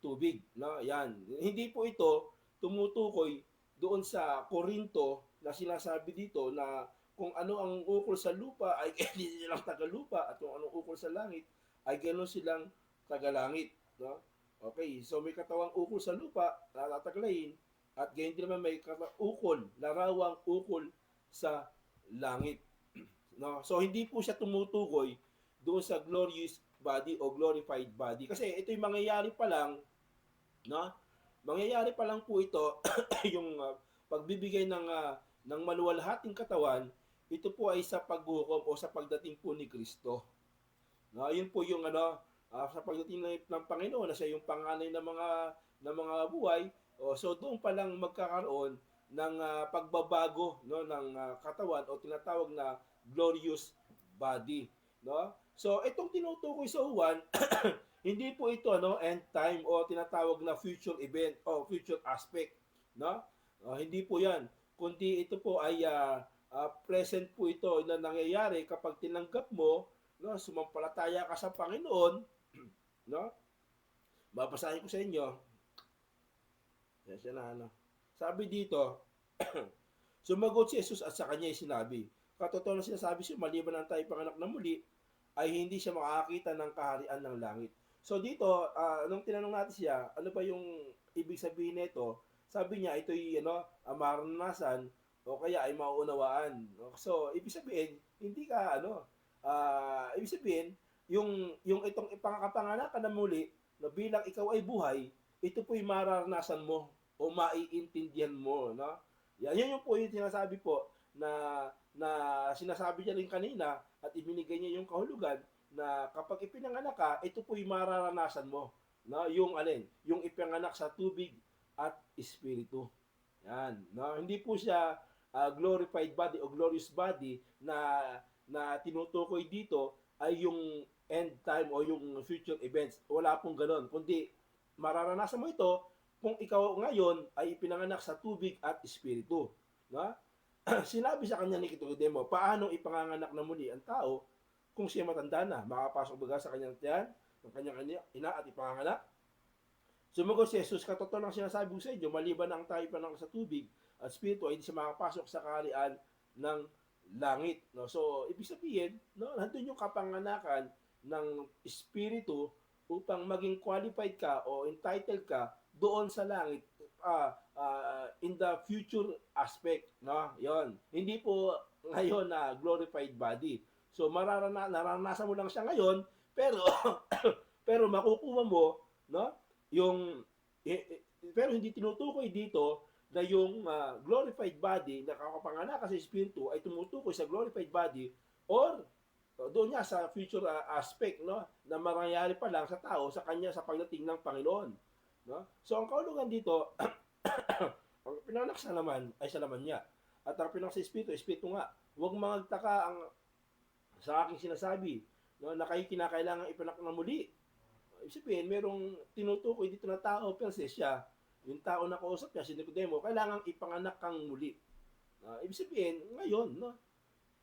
tubig, no? Yan. Hindi po ito tumutukoy doon sa Korinto na sinasabi dito na kung ano ang ukol sa lupa ay hindi silang taga-lupa at kung anong ukol sa langit ay ganoon silang taga-langit, no? Okay, so may katawang ukol sa lupa na tataglayin at ganyan din naman may ukol, larawang ukol sa langit. No? So hindi po siya tumutukoy doon sa glorious body o glorified body kasi ito yung mangyayari pa lang, no? Mangyayari pa lang po ito yung pagbibigay ng maluwalhating katawan, ito po ay sa paghukom o sa pagdating po ni Kristo. No, yun po yung sa pagdating ng Panginoon na siya yung panganay ng mga buhay. So doon pa lang magkakaroon ng pagbabago, no, ng katawan o tinatawag na glorious body, no? So itong tinutukoy sa Juan hindi po ito end time o tinatawag na future event o future aspect, no? Hindi po 'yan, kundi ito po ay present po ito na nangyayari kapag tinanggap mo, no, sumampalataya ka sa Panginoon, no? Babasahin ko sa inyo. Yan siya na Sabi dito, sumagot si Jesus at sa kanya ay sinabi, katotohanan sinasabi siya, maliban ang tayo panganak na muli, ay hindi siya makakita ng kaharian ng langit. So dito, nung tinanong natin siya, ano ba yung ibig sabihin nito? Sabi niya, ito'y maranasan o kaya ay mauunawaan. So, ibig sabihin, hindi ka, ibig sabihin, yung itong ipangakapanganak ka na muli, na bilang ikaw ay buhay, ito po'y mararanasan mo o o maiintindihan mo, no? Yan yung po yung sinasabi po na sinasabi niya rin kanina at ibinigay niya yung kahulugan na kapag ipinanganak ka, ito po yung mararanasan mo, no? Yung alin, yung ipinanganak sa tubig at espiritu. Yan, no? Hindi po siya glorified body o glorious body na tinutukoy dito ay yung end time o yung future events. Wala pong ganoon, kundi mararanasan mo ito kung ikaw ngayon ay ipinanganak sa tubig at espiritu. No? Sinabi sa kanya ni Nicodemo, paano ipanganganak na muli ang tao kung siya matanda na? Makapasok ba sa kanyang tiyan, ng kanyang ina at ipanganganak? Sumagot si Jesus, katotoo lang sinasabi ko sa inyo, maliban ang tayo ipananganak sa tubig at espiritu, ay hindi siya makapasok sa kaharian ng langit. No? So, ibig sabihin, no, nandun yung kapanganakan ng espiritu upang maging qualified ka o entitled ka doon sa langit in the future aspect, no? Yon. Hindi po ngayon na glorified body. So nararanasan mo lang siya ngayon, pero pero makukuha mo, no? Yung pero hindi tinutukoy dito na yung glorified body na kakapanganak sa espiritu ay tumutukoy sa glorified body or doon niya sa future aspect, no, na mangyayari pa lang sa tao sa kanya sa pagdating ng Panginoon, no? So ang kahulugan dito ang pinanganak sa laman ay sa laman niya at ang pinanganak sa espiritu nga. Huwag magtaka ang sa aking sinasabi, no, na kayo kinakailangan ipanak na muli. Ibig sabihin, merong tinutukoy dito na tao per se siya, yung tao na kausap niya si Nicodemo, kailangan ipanganak kang muli. Ibig sabihin, ngayon, no,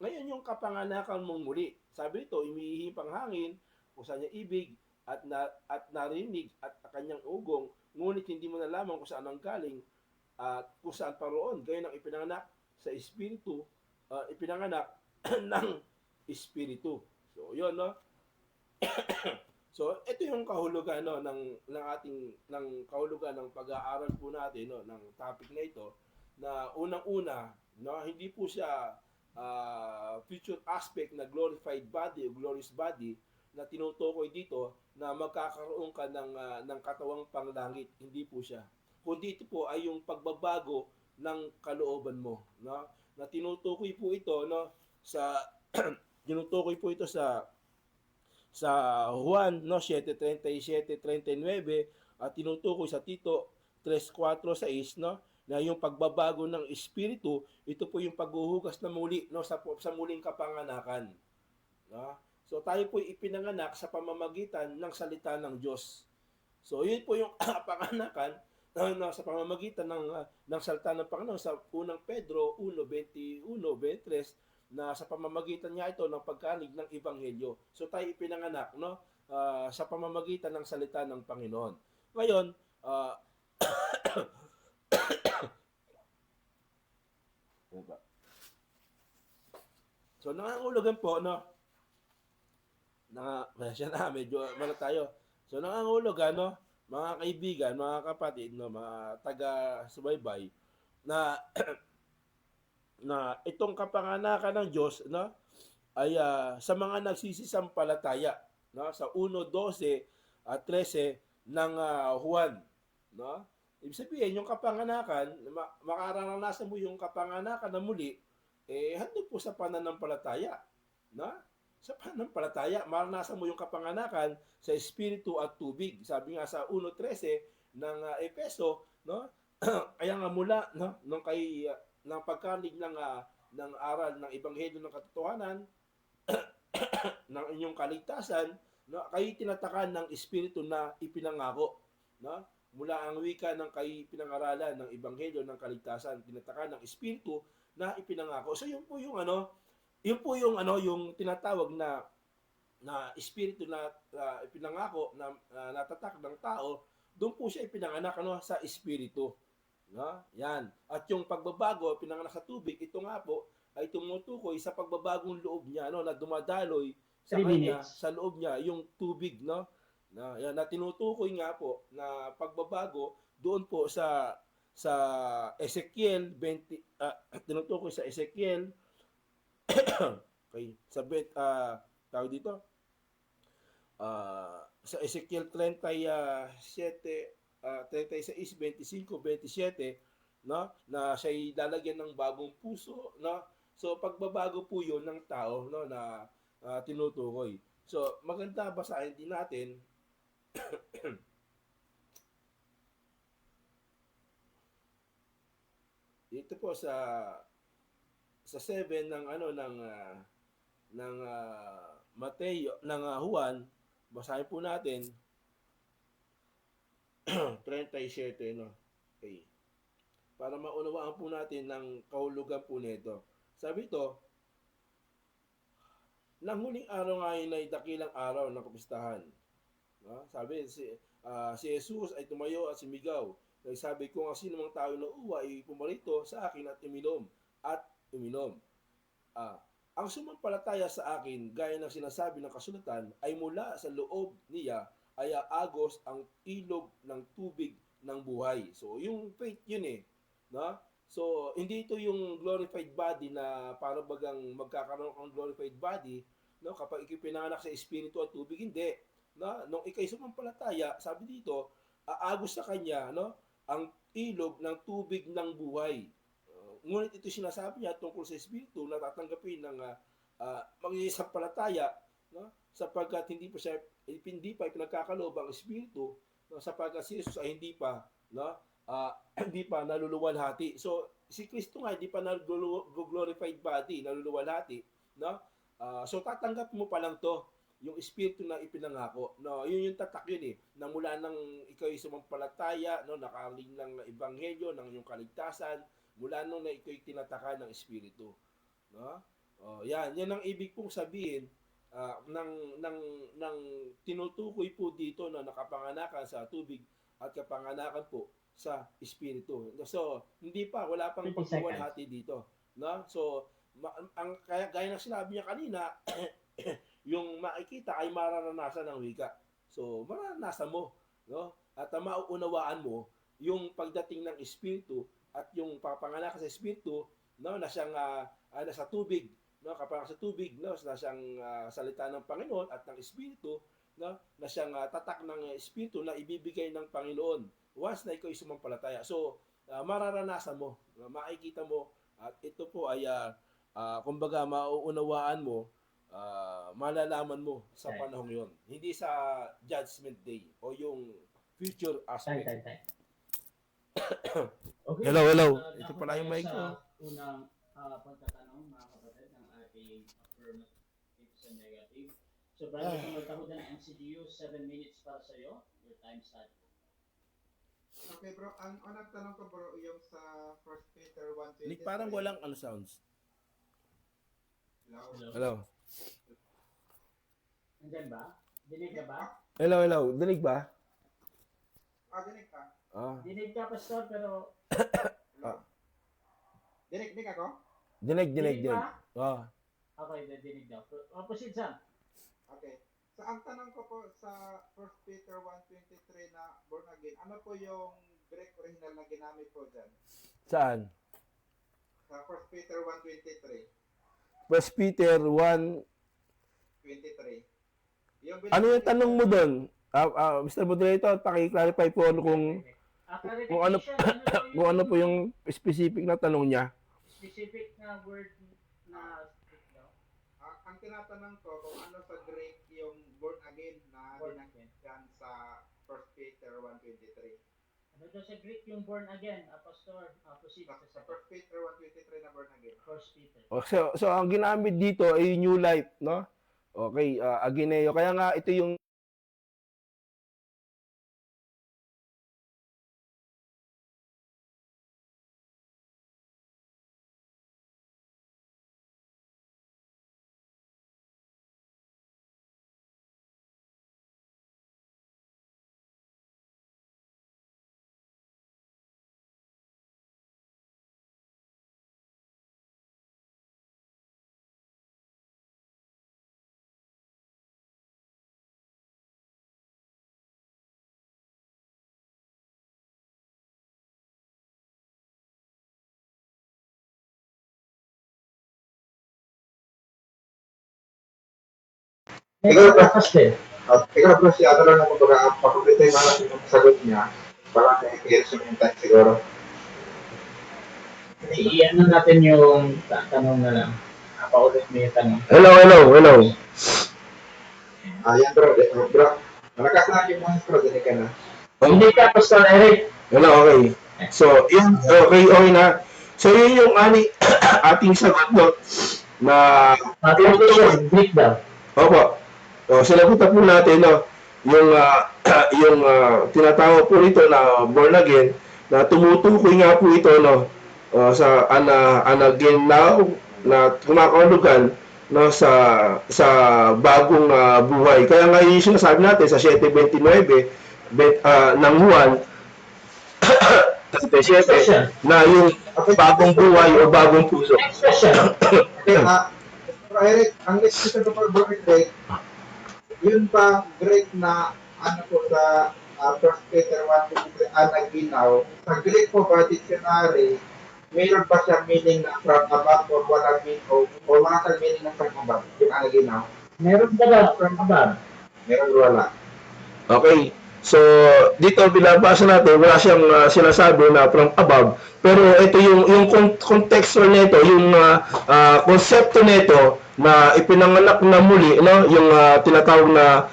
ngayon yung kapanganakan mong muli. Sabi nito, imihihim pang hangin kung saan niya ibig at narinig at kanyang ugong, ngunit hindi mo nalaman kung saan ang galing at kung saan paroon. Gayon ang ipinanganak sa espiritu, ipinanganak ng espiritu. So, yun, no? So, ito yung kahulugan, no, ng ating kahulugan ng pag-aaral po natin, no, ng topic na ito, na unang-una, no, hindi po siya future aspect na glorified body o glorious body na tinutukoy dito na magkakaroon ka ng katawang panglangit. Hindi po siya. Kundi ito po ay yung pagbabago ng kalooban mo, no? Na tinutukoy po ito, no, sa tinutukoy po ito sa Juan, no, 7:37-39 at tinutukoy sa Tito 3:4-6, no, na yung pagbabago ng espiritu, ito po yung paghuhugas na muli, no, sa muling kapanganakan, no? So tayo po ipinanganak sa pamamagitan ng salita ng Diyos. So yun po yung kapanganakan sa pamamagitan ng salita ng Panginoon sa unang Pedro 1:21-23 na sa pamamagitan niya ito ng pagkanig ng ebanghelyo. So tayo ipinanganak, no, sa pamamagitan ng salita ng Panginoon. Ngayon, so nangangulugan po, no, medyo malo tayo. So nangangulugan, no, mga kaibigan, mga kapatid, no, mga taga-subaybay, na na itong kapanganakan ng Diyos, no, ay sa mga nagsisisampalataya, no, sa 1:12 at 13 ng Juan, no. Ibig sabihin, yung kapanganakan, makararanasan mo yung kapanganakan na muli, handog po sa pananampalataya, no? Sa pananampalataya, maranasan mo yung kapanganakan sa espiritu at tubig. Sabi nga sa 1:13 ng Efeso, no? Kaya nga mula, no, nung ng pagkanig ng aral ng ebanghelyo ng katotohanan ng inyong kaligtasan, no, kayo tinatakan ng espiritu na ipinangako, no? Mula ang wika ng kayo pinangaralan ng ebanghelyo ng kaligtasan, tinatakan ng espiritu na ipinangako. So yun po yung yung tinatawag na espiritu na ipinangako na natatak ng tao, doon po siya ipinanganak, ano, sa espiritu, no? Yan. At yung pagbabago pinanganak sa tubig, ito nga po ay tumutukoy sa pagbabagong loob niya, no, na dumadaloy sa kanya, sa loob niya yung tubig, no? Yan, na tinutukoy nga po na pagbabago doon po sa Ezekiel 20, tinutukoy sa Ezekiel okay, sa tawag dito sa Ezekiel 37 36, 25, 27, no? Na siya'y lalagyan ng bagong puso, no? So pagbabago po 'yon ng tao, no, na tinutukoy. So maganda basahin din natin dito po sa 7 ng Mateo ng Juan, basahin po natin 37, no. Okay. Para maunawaan po natin ng kahulugan po nito. Sabi ito, nang huling araw ngayon ay dakilang araw ng kapistahan. No? Sabi, si Jesus ay tumayo at sumigaw. Nagsabi, kung ang sino mang tao na uwa ay pumarito sa akin at uminom. Ang sumampalataya sa akin, gaya ng sinasabi ng kasulatan, ay mula sa loob niya ay aagos ang ilog ng tubig ng buhay. So, yung faith yun eh. No? So, hindi ito yung glorified body na para bagang magkakaroon ng glorified body, no? Kapag ikipinanganak sa espiritu at tubig, hindi. No? Nung ikay sumampalataya, sabi dito, aagos sa kanya, no? Ang ilog ng tubig ng buhay. Ngunit ito sinasabi niya tungkol sa espiritu na tatanggapin ng mag-isampalataya, no? Sapagkat hindi pa ipinagkakaloob ang espiritu, no? Sapagkat si Jesus ay hindi pa, no? Hindi pa naluluwalhati. So si Kristo nga hindi pa glorified body, naluluwalhati, no? So tatanggap mo pa lang to, yung espiritu na ipinangako, no? Yun yung tatak yun eh, na mula nang ikaw ay sumampalataya, no, nakaling ng ebanghelyo ng iyong kaligtasan, mula nung na ikaw ay tinataka ng espiritu, no? Yan ang ibig pong sabihin ng tinutukoy po dito na nakapanganakan sa tubig at kapanganakan po sa espiritu. So, wala pang 20 pagluwalhati dito, no? So, kaya gaya ng sinabi niya kanina, yung makikita ay mararanasan ng wika. So, mararanasan mo, no? At mauunawaan mo yung pagdating ng espiritu at yung papanganak sa espiritu, no, na siyang nasa tubig, no, kapag sa tubig, no, na siyang salita ng Panginoon at ng espiritu, no, na siyang tatak ng espiritu na ibibigay ng Panginoon once na ikaw ay sumampalataya. So, mararanasan mo, makikita mo, at ito po ay kumbaga mauunawaan mo, malalaman mo sa panahong yon, hindi sa judgment day o yung future aspect. Okay. Hello. Ito pala yung mic ko. Unang pagtatanong, mga kapatid, ng ating affirmative sa negative. So, brother, kung magtahudan ng MCGU, 7 minutes para sa iyo. Your time start. Okay bro, ang unang tanong ko bro, yung sa 1 Peter 1:23. Parang walang sounds. Hello. Nandiyan ba? Dinig ka ba? Hello. Dinig ba? Dinig ka? Dinig ka, Pastor, pero... Dinig ako? Dinig. ba? Okay, dinig daw. Proceed, Sam. Okay. So, ang tanong ko po sa 1 Peter 1:23 na born again, ano po yung Greek original na ginamit po dyan? Saan? Sa 1 Peter 1:23. 1 Peter 1. 23. Ano yung tanong mo doon? Mr. Moderator, paki-clarify po kung ano po yung specific na tanong niya. Specific na word na ang tinatanong ko kung ano sa Greek yung born again na dinakit dyan sa 1 Peter 1:23. Ano daw sa Greek yung born again, Pastor? Proceed. Sa 1 Peter 1:23 na born again. 1 Peter. So ang ginamit dito ay new life, no? Okay, agineo. Kaya nga ito yung Ikaw bro, siya lang ako baga papunta yung mga sagot niya. years yung time siguro. I-ano natin yung tanong na lang. Paulit mo yung tanong. Hello. Yan bro, bro. Malakas na yung mga bro, dili ka na. Hindi ka, Pastor Eric. Hello, okay. So, yun, okay na. So, yun yung ating sagot, no? Na, Application, breakdown. opo. So, sinagutan po natin, no? Yung tinatawag po ito na born again, na tumutukoy nga po ito, no? Sa again now, na kumakahulugan, no? Sa bagong buhay. Kaya nga yung sinasabi natin sa 7:29, ng Juan, 7, na yung bagong buhay o bagong puso. Next question. Okay, Eric, ang next question ko for Greek, yun pa Greek na ano po sa 1 Peter 1:23 anaginaw, sa Greek po ba dictionary, mayroon ba siya meaning na from above or wala meaning o wala siyang meaning na from above, yung anaginaw? Meron ba ba from above? Meron wala. Okay. So, dito binabasa natin, wala siyang sinasabi na from above. Pero ito yung contextual nito, yung konsepto nito na ipinanganak na muli, no? Yung tinatawag na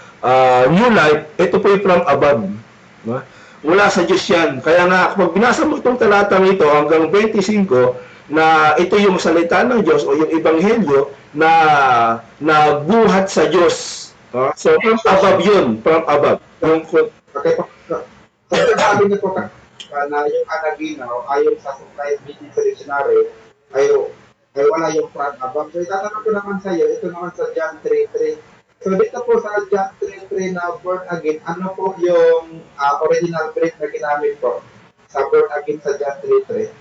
new life, ito po yung from above. No? Mula sa Diyos yan. Kaya nga, kapag binasa mo itong talatang ito hanggang 25, na ito yung salita ng Diyos o yung ebanghelyo na buhat sa Diyos. So, from above yun, from above. Okay po. So, sabi niyo po na yung anaginaw, ayon sa supply meaning sa dictionary, ay wala yung from above. So, itatanong ko naman sa iyo, ito naman sa John 3:3. So, dito po sa John 3:3 na born again, ano po yung original Greek na ginamit po sa born again sa John 3:3?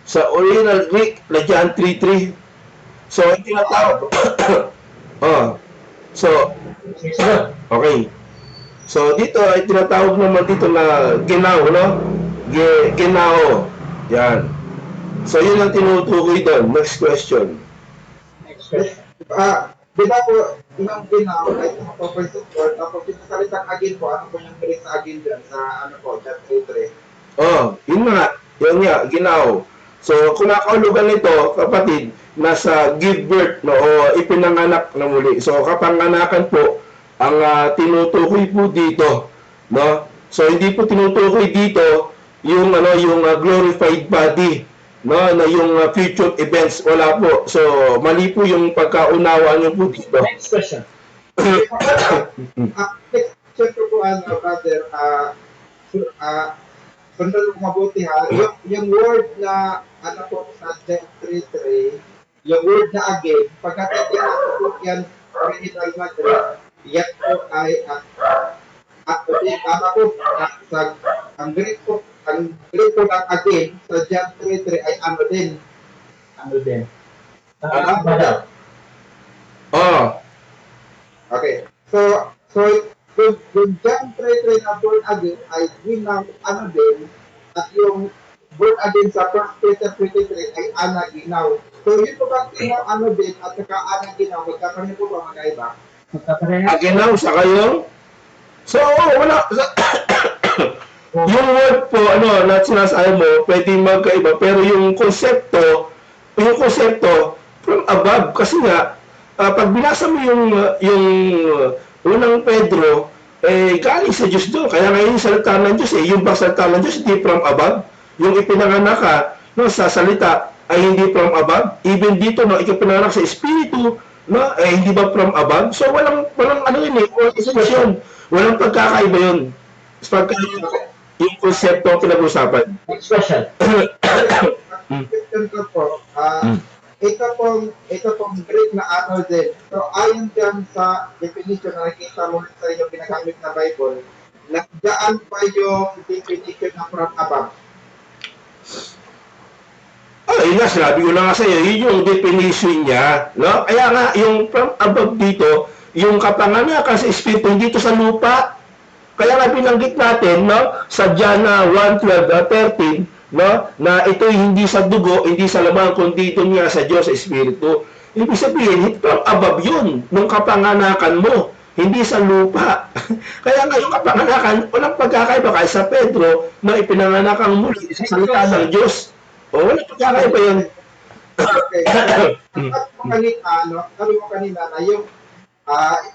Sa original Greek na John 3:3. So, ang tinatawag. So, okay. So, dito ay tinatawag naman dito na ginao, no? Ginao. Yan. So, yun ang tinutukoy doon. Next question. Next question. Di ba po, yung ginao ay tumapoy support, tapos yung salitang agin po, ano po yung Greek sa agin dyan sa ano po, John 3:3? Yun nga. Yun nga, ginao. So, kumakahulugan nito, kapatid, nasa give birth, no? O ipinanganak na muli. So, kapanganakan po, ang tinutukoy po dito, no? So hindi po tinutukoy dito yung glorified body, no, na yung future events, wala po. So mali po yung pagkaunawa niyo po dito. Next question. Next question po, brother, sundan mo mabuti ha, yung word na ano po sa John 3:3, yung word na again, pagkatatin na po yan original Madrid, yan po ay tama po sa ang Greek po ng again sa John 3:3 ay ano din. Ano din? Ba daw? Okay. So yung John 3:3 na born again ay ginang ano din, at yung born again sa 1 Peter 3:3 ay anaginaw. So yun po bang ano din at saka anaginaw, magkakaroon po ba magkaiba? Aginaw sa kayo? So, wala. Yung word po, na sinasabi mo, pwede magkaiba. Pero yung konsepto, from above, kasi nga, pag binasa mo yung unang Pedro, galing sa Diyos doon. Kaya ngayon yung salita ng Diyos, yung bang salita ng Diyos, hindi from above. Yung ipinanganak ka, sa salita, ay hindi from above. Even dito, ipinanganak sa Espiritu, hindi ba from above? So, walang walang expression. Walang pagkakaiba yun. Pagka yung konsepto ang pinag-usapan. Next question. Question ko po, ito pong Greek na ano din. So, ayon dyan sa definition na nakita mo sa inyong ginagamit na Bible, nagdaan pa yung definition na from above. Yun nga, sinabi ko na nga sa'yo, yun yung definition niya, no? Kaya nga, yung from above dito, yung kapanganakan sa Espiritu, dito sa lupa. Kaya nga binanggit natin, no? Sa John 1:12-13, no? Na ito hindi sa dugo, hindi sa lamang, kundi ito niya sa Diyos, sa Espiritu. Ibig sabihin, from above yun, nung kapanganakan mo. hindi sa lupa. Kaya ngayong kapanganakan, walang pagkakaiba kahit sa Pedro na ipinanganak ang muli sa salita ng Diyos. O, walang pagkakaiba yun. Okay. Sabi mo kanina na yung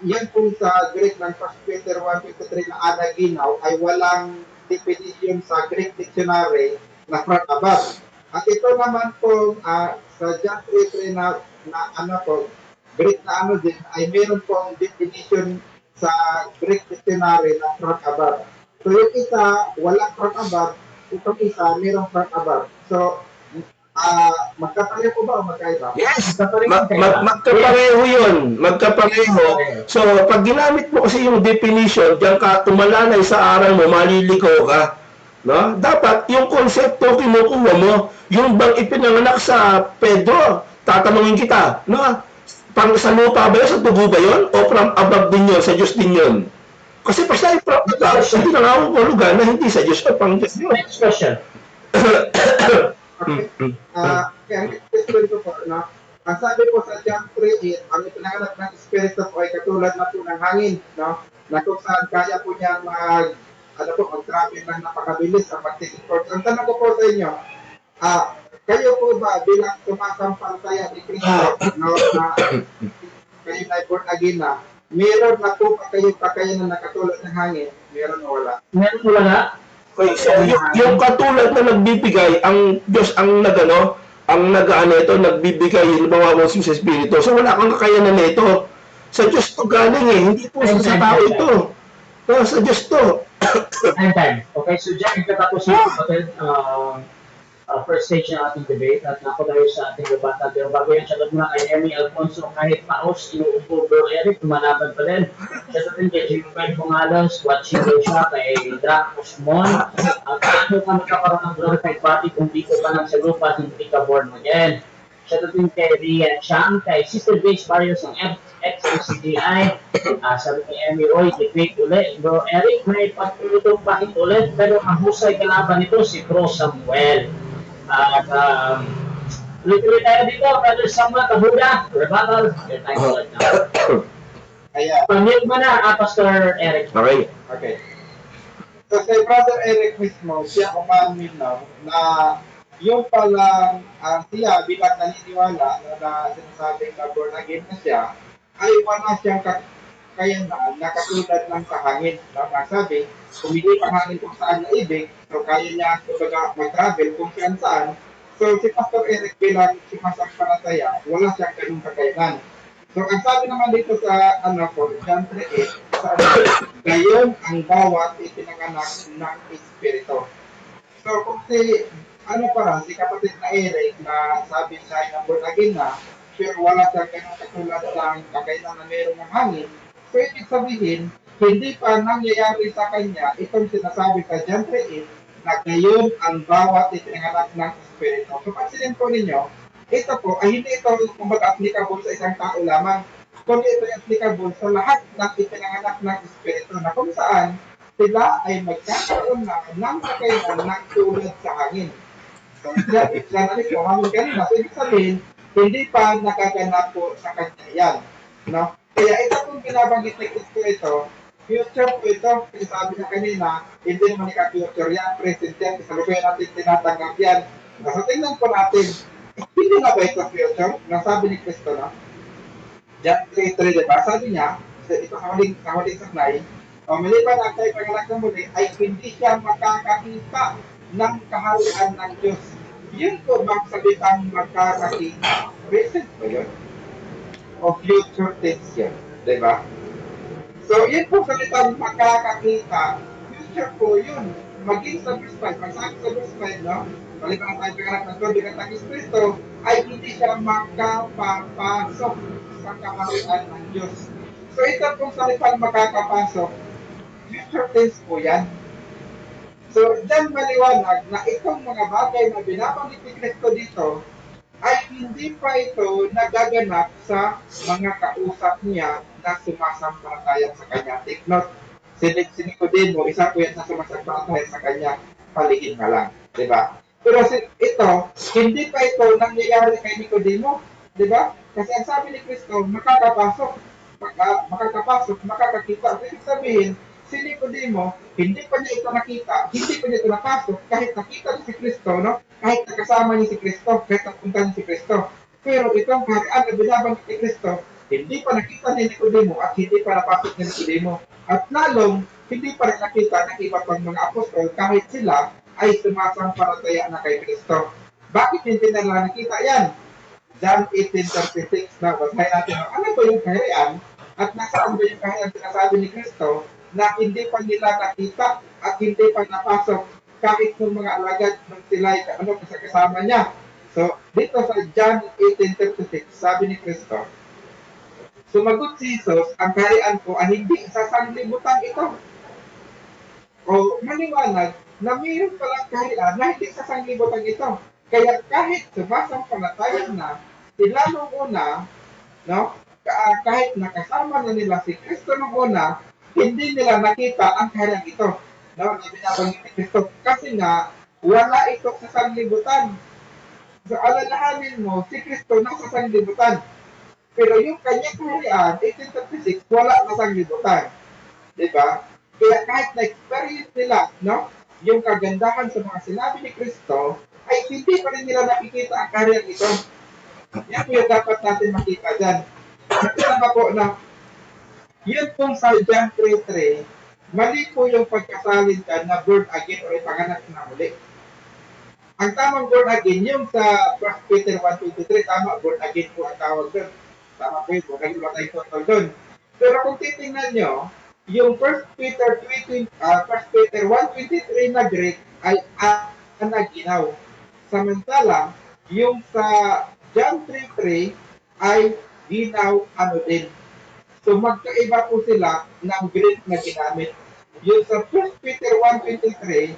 yan kung sa Greek ng 1 Peter 1:53 na anaginaw ay walang definition sa Greek dictionary na front above. At ito naman po sa John 3:3 na Greek na din ay meron pong definition sa Greek dictionary na front above. So yung isa walang front above, itong isa merong front above. So magkapareho po ba o magkaiba? Yes! Magkapareho yun. Magkapareho. So, pag ginamit mo kasi yung definition, diyan ka tumalanay sa aral mo, maliligaw ka. No? Dapat, yung konsepto kinukuha mo, yung bang ipinanganak sa Pedro, tatanungin kita, no? Pang sa lupa ba yun, sa dugo ba yun? O from above din yun, sa Diyos din yun? Kasi pa siya, hindi na nga ako lugar na hindi sa Diyos, o pang Diyos yun. Next question. Okay. Kaya ang question ko po, ang sabi po sa John 3:8, ang ipinanganak ng Espiritu po ay katulad na po ng hangin, no? Na kung saan kaya po niya mag-travel ng napakabilis ang pagtitikot. Ang tanong ko po sa inyo, kayo po ba bilang sumasampalataya ni Kristo, no, na kayo na born again na, meron na po pa kayo kakayanan na katulad ng hangin? Meron o wala? Meron wala nga? Okay, so yung katulad na nagbibigay, ang Diyos ang nagbibigay, halimbawa mo sa Espiritu. So wala kang kakayanan nito. Sa Diyos to galing hindi po sa tao ito. No, sa Diyos to. Time. Okay, so dyan nagtatapos yung first stage ng ating debate at nako tayo sa ating debata. Pero bago yan, sagot muna kay Emmy Alfonso, kahit paos, inuupo Bro Eric, tumalaban pa rin. Siya sa atin kay Jimmy Ben Pungalos, watching daw siya kay Drac Osmon. At paano ka magkakaroon ng glorified body kung dito ka lang sa lupa, hindi ka born again. Siya sa atin kay Rian Chang, kay Sister Grace Barrios ng XMCGI. Sabi ni Emmy Roy, debate ulit. Bro Eric, may pagtulutong bakit ulit, pero ang husay kalaban nito si Bro Samuel. At ulit-ulit tayo dito, Brother Samuel Kabuda, rebuttal, your time to let now. Kaya, Pamilya mo na, Pastor Eric. Okay. so kay Brother Eric mismo, siya umamin na yung palang siya bilang naniniwala na sinasabing na born again na siya, ay wala siyang kakayanan na katulad ng kahangin. Sabi, kumili ang hangin kung saan na ibig, so kaya niya mag-travel kung saan. So si Pastor Eric bilang sumasampalataya, wala siyang ganung kakayanan. So ang sabi naman dito sa John 3:8, gayon ang bawat ipinanganak ng Espiritu. So kung si si kapatid na Eric na sabi siya na born again na, pero wala siyang ganung katulad ng kakayanan na meron ng hangin, so ibig sabihin, hindi pa nangyayari sa kanya itong sinasabi sa John 3:8 na gayon ang bawat ipinanganak ng Espiritu. So pansinin po ninyo, ito po ay hindi ito kumbaga applicable sa isang tao lamang, kundi ito ay applicable sa lahat ng ipinanganak ng Espiritu na kung saan sila ay magkakaroon ng kakayanan ng tulad sa hangin. So, example po, hangin kanina. So, ibig sabihin, hindi pa nagaganap po sa kanya yan. No? Kaya ito kung binabanggit ni Kristo ito, future po ito, kasi sabi na kanina, hindi naman ika-future yan, present yan, kasalukuyan natin tinatanggap yan. So, tingnan po natin, hindi na ba ito future? Nasabi ni Kristo, no? John 3:3, diba? Sabi niya, ito sa huling saklay, maliban ang tayo panganak ng muli, ay hindi siya makakakita ng kaharian ng Diyos. Yun po magsalitang makakakita. Present po yun? O future tense yun? Diba? So, yun po salitang makakakita. Future po yun. Maging sa verse 5, magsabi sa verse 5, no? Maliban ang tayo panganak ng tubig at ang Espiritu, ay hindi siya makapapasok sa kaharian ng Diyos. So, ito pong salitang makakapasok, future tense po yan. So, dyan maliwanag na itong mga bagay na binabanggit ni Kristo dito ay hindi pa ito nagaganap sa mga kausap niya na sumasampalataya sa kanya. Take note, si Nicodemo, isa po yan sa sumasampalataya sa kanya, paligid na lang. Diba? Pero ito, hindi pa ito nangyayari kay Nicodemo. Diba? Kasi ang sabi ni Kristo, makakapasok. makakapasok, makakakita. So, ibig sabihin, si Nicodemo, hindi pa niya ito nakita, hindi pa niya ito napasok, kahit nakita niya si Kristo, no? Kahit nakasama niya si Kristo, kahit napunta niya si Kristo. Pero itong kaharian na binabanggit ni Kristo, hindi pa nakita ni Nicodemo at hindi pa napasok ni Nicodemo. At lalong, hindi pa rin nakita ng iba pang mga apostol kahit sila ay sumasampalataya na kay Kristo. Bakit hindi nila nakita yan? John 18:36 na basahin natin. Ano ba yung kaharian? At nasaan ba yung kaharian sinasabi ni Kristo na hindi pa nila nakita at hindi pa napasok kahit ng mga alagad ng sila kasama niya. So, dito sa John 18:36, sabi ni Kristo, sumagot si Jesus, ang kaharian ko ay hindi sa sanglibutan ito. O maliwanag na mayroon palang kaharian na hindi sa sanglibutan ito. Kaya kahit sumasampalataya na, sila nung una, no, kahit nakasama na nila si Kristo nung una, hindi nila nakita ang kaharian ito. No, binabanggit ni Kristo. Kasi nga, wala ito sa sanglibutan. So, alalahanin mo, si Kristo nasa sanglibutan. Pero yung kanyang kaharian, 1836, wala na sanglibutan. Diba? Kaya kahit na-experience nila, no, yung kagandahan sa mga sinabi ni Kristo, ay hindi pa rin nila nakikita ang kaharian ito. Yan po yung dapat natin makita dyan. Kasama po na, yun pong sa John 3:3, mali po yung pagkasalin dyan na born again o ipanganak na muli. Ang tamang born again, yung sa 1 Peter 1:23, tama, born again po ang tawag doon. Tama po yun, born again ba tayo total doon. Pero kung titingnan nyo, yung 1 Peter 1:23 na Greek ay anaginaw. Samantala, yung sa John 3:3 ay ginaw ano din. So magkaiba po sila ng Greek na ginamit. Yung sa 1 Peter 1:23,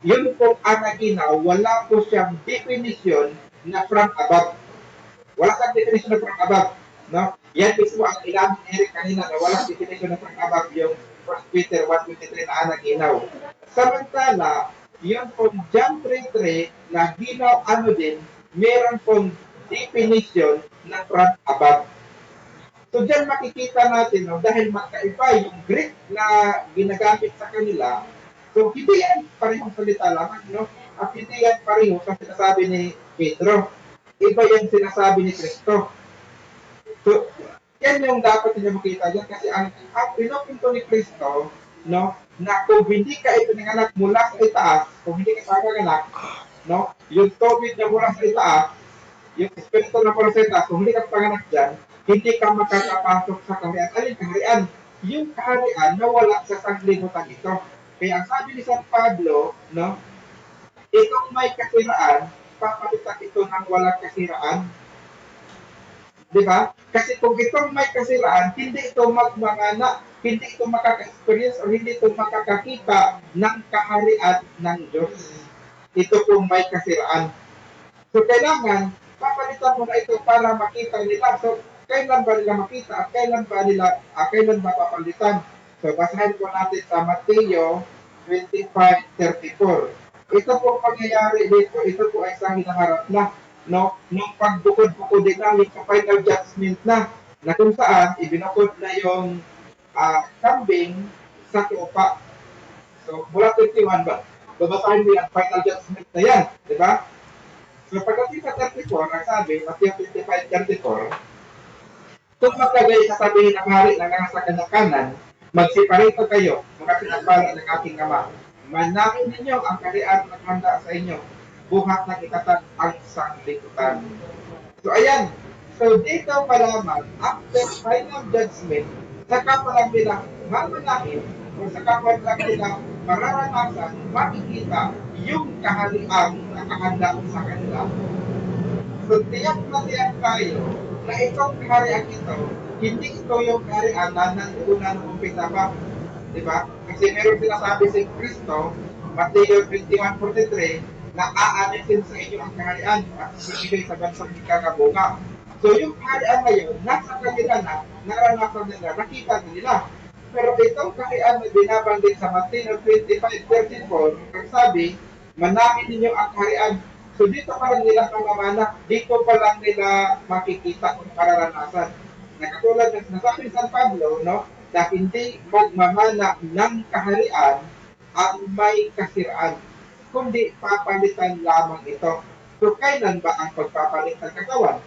yun pong anaginaw, wala po siyang definition na from above. Wala siyang definition na from above. No? Yan mismo ang ginamit ni Eric kanina na walang definition na from above yung 1 Peter 1:23 na anaginaw. Samantala, yung pong John 3:3 na ginaw ano din, meron pong definition na from above. So dyan makikita natin, no, dahil magkaiba yung Greek na ginagamit sa kanila, so hindi yan parehong salita lamang, no? At hindi yan pareho sa sinasabi ni Pedro. Iba yung sinasabi ni Kristo. So, yan yung dapat niyo makita dyan kasi ang pinupunto ni Kristo, no, na kung hindi ka ipinanganak mula sa itaas, kung hindi ka panganak, no, yung tubig na mula sa itaas, yung espiritu na mula sa itaas, kung hindi ka panganak dyan, hindi ka makakapasok sa kaharian. Alin kaharian? Yung kaharian na wala sa sanglibutan ito. Kaya ang sabi ni San Pablo, no, itong may kasiraan, papalitan ito ng walang kasiraan. Diba? Kasi kung itong may kasiraan, hindi ito magmangana, hindi ito makaka-experience o hindi ito makakakita ng kaharian ng Diyos. Ito pong may kasiraan. So, kailangan, papalitan mo na ito para makita nila. So, kailan ba nila makita at kailan ba papalitan? So, basahin po natin sa Mateo 25:34. Ito po pangyayari dito, ito po ay isang hinaharap na, no, nung pagbukod-bukod din namin sa final judgment na kung saan ibinukod na yung kambing sa tupa. So, mula 21 ba? Babasahin mo yan, final judgment na yan, di ba? So, pagdating sa 34, ang sabi, Mateo 25:34, kung magkagay sasabihin ng hari na nasa kanyang kanan, magsiparito kayo, mga pinagpala ng aking ama. Manahin ninyo ang kaharian na handa sa inyo. Buhat na ikatan ang sanglibutan. So, ayan. So, dito pa lamang, after final judgment, saka pa lang nila mamanahin o saka pa lang nila mararanasan, makikita yung kaharian na kahanda sa kanila. So, tiyak na tiyak tayo na itong kaharian ito, hindi ito yung kaharian na nanduna ng umpisa pa. Diba? Kasi meron sinasabi si Kristo, Mateo 21:43, na aanisin sa inyo ang kaharian at ibigay sa bansang ikakabunga. So yung kaharian ngayon, nasa kanila na, naranasan nila, nakita nila. Pero itong kaharian na binabanggit sa Mateo 25:34, ang sabi, manahin ninyo ang kaharian. So dito pa lang nila pamamana, dito pa lang nila makikita kung pararanasan. na katulad ng sinasabi ni San Pablo, no, na hindi magmamana ng kaharian ang may kasiraan, kundi papalitan lamang ito. So, kailan ba ang pagpapalit ng katawan?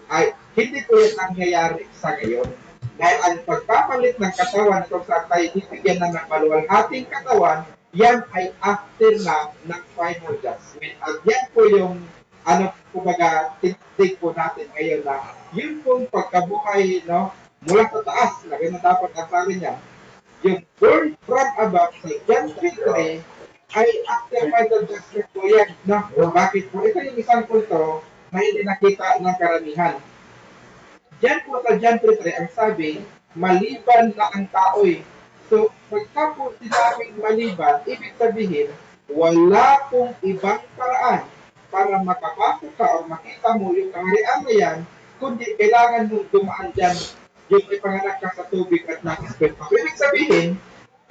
Ay, hindi po yan nangyayari sa ngayon. Dahil ang pagpapalit ng katawan kung saan tayo bibigyan na ng maluwalhating katawan, yan ay after na ng final judgment. At yan po yung kumbaga, titig po natin ngayon na yun pong pagkabuhay, no, mula sa taas, na ganun dapat ang sabi niya, yung born from above sa John 3:3 ay after final judgment po yan. No? Bakit po? Ito yung isang punto na hindi nakita ng karamihan. Diyan po sa John 3:3 ang sabi, maliban na ang tao'y. So, pagka po sinabing maliban, ibig sabihin, wala pong ibang paraan para makapasok ka o makita mo yung kaharian na yan, kundi kailangan mong dumaan dyan yung ipanganak ka sa tubig at nakaspet pa. Ibig sabihin,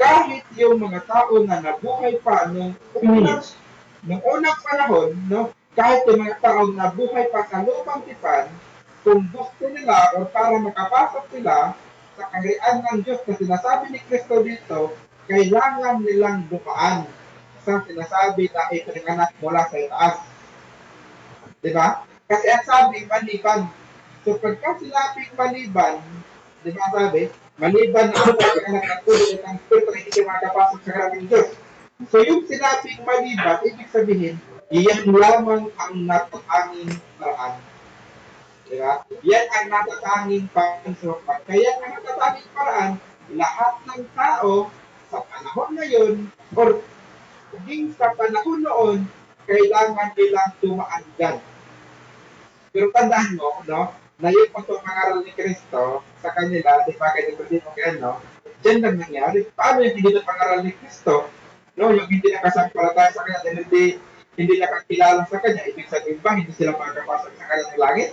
kahit yung mga tao na nabuhay pa nung unang panahon, no, kahit yung mga tao na buhay pa sa lupang tipan, kung gusto nila o para makapasok sila sa kaharian ng Diyos na sinasabi ni Kristo dito, kailangan nilang dumaan sa sinasabi na ipinanganak mula sa itaas. Diba? Kasi ang sabi, maliban. So pagka sinabing maliban, diba sabi, maliban na ang pagkakanak ng tulad ng Espiritu na hindi makapasok sa kaharian ng Diyos. So yung sinabing maliban, ibig sabihin, iyan lamang ang natatanging paraan. Diba? Yan ang natatanging pansukat. Kaya ang natatanging paraan, lahat ng tao sa panahon ngayon or hinging sa panahon noon, kailangan nilang dumaan dyan. Pero tandaan mo, no, na yung pagpapangaral ni Kristo sa kanila, di ba, kaya hindi mo kaya, no, dyan lang nangyari. Paano yung hindi na pangaral ni Kristo? No, yung hindi nakasampalataya sa kanya, hindi nakakilala sa kanya, ibig sabihin ba, hindi sila makakapasok sa kanya ng langit?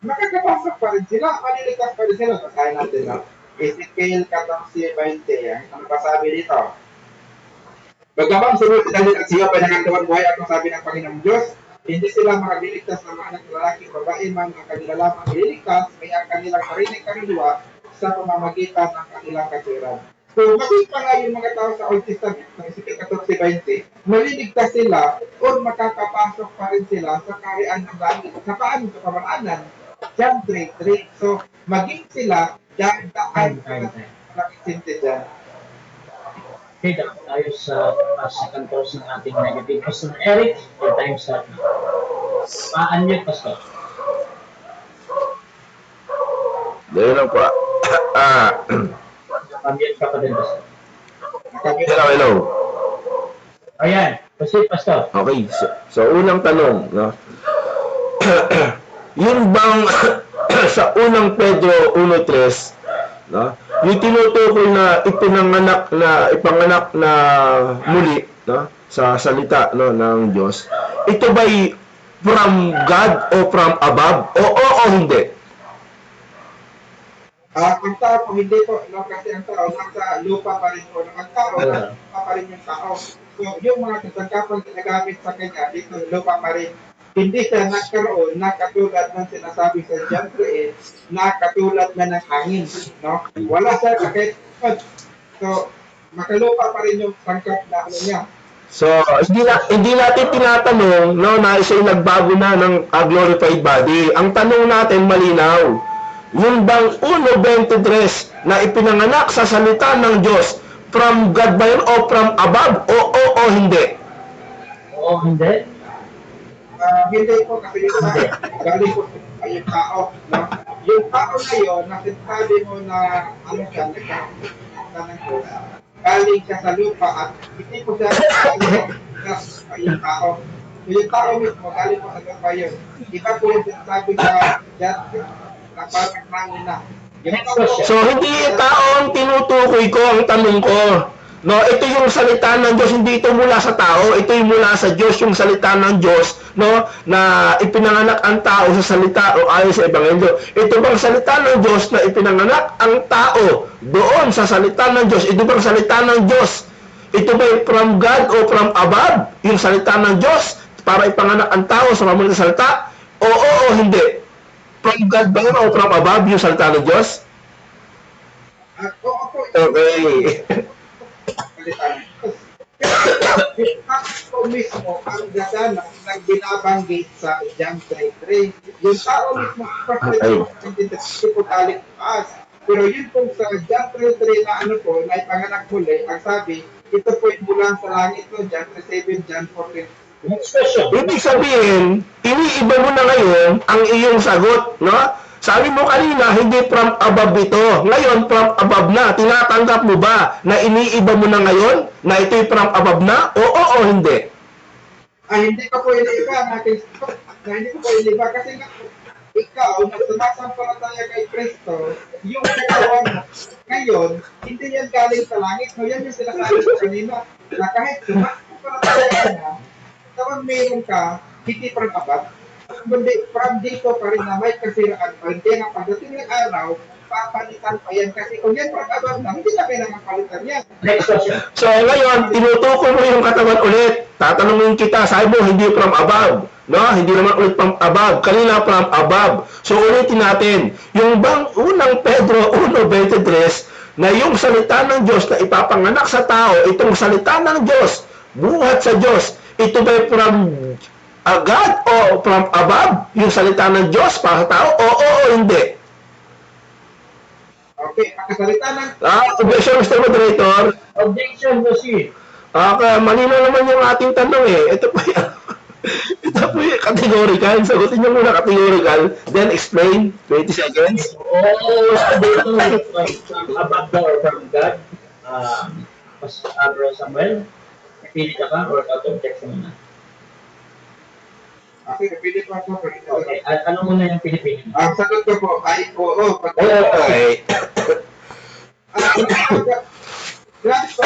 Makakapasok pa rin sila, maliligtas pa rin sila. Basahin natin, no? Ezekiel 14:20, ano pa sabi dito? Bagaman sunod sila at siya pinangantawan buhay at sabi ng Panginoong Diyos, hindi sila makaliligtas ng mga anak lalaki o babae man ang kanila lamang ililigtas, may ang kanilang marinig kaluluwa sa pamamagitan ng kanilang kasiran. So, makita nga yung mga tao sa Old Testament, ng Ezekiel 14:20, maliligtas sila o makakapasok pa rin sila sa kaharian ng langit. Sa paano? Sa pamaraanan. John 3:3. So, maging sila dahil daan nakikinte dyan. Okay, dapat tayo sa second course ng ating negative. Pastor Eric, your time start now. Pa-unmute, Pastor. Dahil lang po. Pa-unmute ka pa din, Pastor. Hello. Ayan, proceed, Pastor. Okay, so unang tanong, no? Yun bang sa unang Pedro 1:3, no? Yung tinutukoy na ipanganak na muli, no? Sa salita, no, ng Diyos. Ito ba'y from God o from above? O hindi? Ang tao po, hindi po, no, kasi ang tao nasa lupa pa rin po. Ang tao, nasa lupa pa rin yung tao. So, yung mga kasangkapang ginagamit sa kanya, dito lupa pa rin. Hindi siya nagkaroon na katulad ng sinasabi sa John 3, na katulad na ng hangin. No? Wala siya kahit so, makalupa pa rin yung sangkap na ano niya. So, hindi natin tinatanong, no, na siya'y nagbago na ng glorified body. Ang tanong natin malinaw, yung bang 1:23 na ipinanganak sa salita ng Diyos, from God ba yun o from above? O hindi? Oo, hindi. Hindi po kasi yung galing po yung tao. No? Yung tao na yun, nasinsabi mo na ano siya, ng Diyos, galing siya sa lupa at hindi po siya yung tao. So, yung tao mismo, galing po sa lupa yun. Iba po yung sinasabi na na parang hangin na. So, hindi tao ang tinutukoy ko, ang tanong ko. No, ito yung salita ng Diyos, hindi ito mula sa tao, ito yung mula sa Diyos, yung salita ng Diyos, no, na ipinanganak ang tao sa salita o ayon sa Ebanghelyo. Ito bang salita ng Diyos na ipinanganak ang tao doon sa salita ng Diyos? Ito bang salita ng Diyos? Ito ba from God o from above? Yung salita ng Diyos para ipanganak ang tao sa pamamagitan ng salita? O hindi? from God ba yun o from above yung salita ng Diyos? Oo po. Okay. Ako mismo ang dadala ng binabanggit sa John 3:3. Yung tao mismo, hindi po taling taas. Pero yun po sa John 3:3 na ano po, na ipanganak muli, ang sabi, ito po yung mula sa langit no, John 3:7, John 14. Next question. Ibig sabihin, iniiba mo na ngayon ang iyong sagot, no? Sabi mo kanina, hindi from above ito. Ngayon, from above na. Tinatanggap mo ba na iniiba mo na ngayon na ito'y from above na? O hindi? Hindi ko po iniiba, hindi ko po iniiba kasi nga, ikaw, na sumasampalataya kay Kristo, yung katawan mo, ngayon, hindi yan galing sa langit. No, yan yung sinasabi ko kanina, na kahit sumasampalataya ka na, kapag meron ka, hindi from above, kundi from dito pa rin na may kasiraan pa rin. Kaya nga pagdating ng araw, papalitan pa yan. Kasi kung yan from above na, hindi na kailangan palitan yan. Next question. So ngayon, tinutukoy mo yung katawan ulit. Tatanungin kita, sabi mo, hindi from above. No? Hindi naman ulit from above. Kanina from above. So ulitin natin, yung bang unang Pedro 1:23, na yung salita ng Diyos na ipapanganak sa tao, itong salita ng Diyos, buhat sa Diyos, ito ba from God o from above? Yung salita ng Diyos para sa tao? O hindi? Okay, pagkasalita ng Objection, Mr. Moderator. Objection, proceed. Malinaw naman yung ating tanong eh. Ito po yung, ito po yung categorical. Sagutin niyo muna categorical, then explain. 20 seconds. From above the or from God. Bro Samuel, pili ka ba or auto-objection muna? Okay, pili ko ako. Okay, ano muna yung pinipili mo? Ang sagot ko po ay oo. Okay. Grabe po.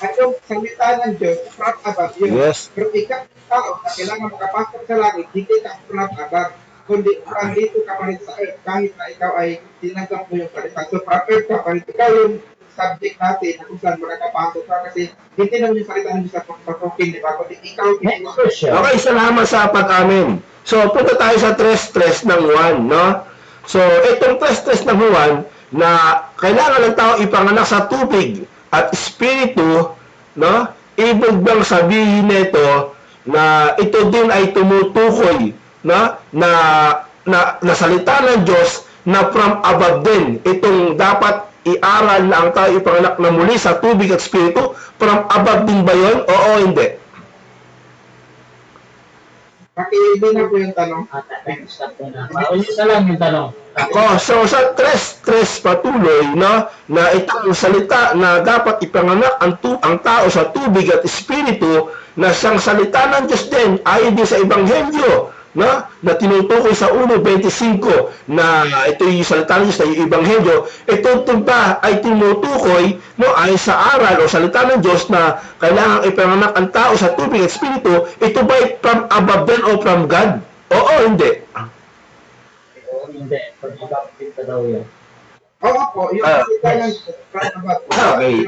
At yung salita ng Diyos, from above yun. Yes. Pero ikaw, tao, na kailangan makapasok sa langit, hindi ka from above. Kundi from dito ka pa rin sa earth, kahit na ikaw ay tinanggap mo yung salita. So from earth ka pa rin. Ikaw yung subject natin na kung saan makakapasok ka kasi hindi naman yung salita ng Diyos sa pagpapukin, di ba? Kundi ikaw, Next question. Okay, salamat sa pag-amin. So, punta tayo sa tres-tres ng Juan, no? So, itong tres-tres ng Juan na kailangan ng tao ipanganak sa tubig at espiritu, no? Ibig bang sabihin nito na ito din ay tumutukoy, no? Na salita ng Diyos na from above din. Itong dapat iaral na ang tayo ipanganak na muli sa tubig at espiritu, from above din ba yun? Oo, hindi. pakiili na po yung tanong. Stop ko na. Ulit na lang yung tanong. So sa tres patuloy, no, na itong salita na dapat ipanganak ang tao sa tubig at espiritu, na siyang salita ng Diyos din ayon din sa Ebanghelyo, no, na tinutukoy sa 1:25 na ito yung salita ng Diyos na yung Ebanghelyo. Ito ba ay tinutukoy, no, ayon sa aral o salita ng Diyos na kailangan ipanganak ang tao sa tubig at espiritu? Ito ba ay from above din o from God? Oo, hindi. Hindi. Pag-ibig ka daw yun. Oo po, yung salita ng Okay.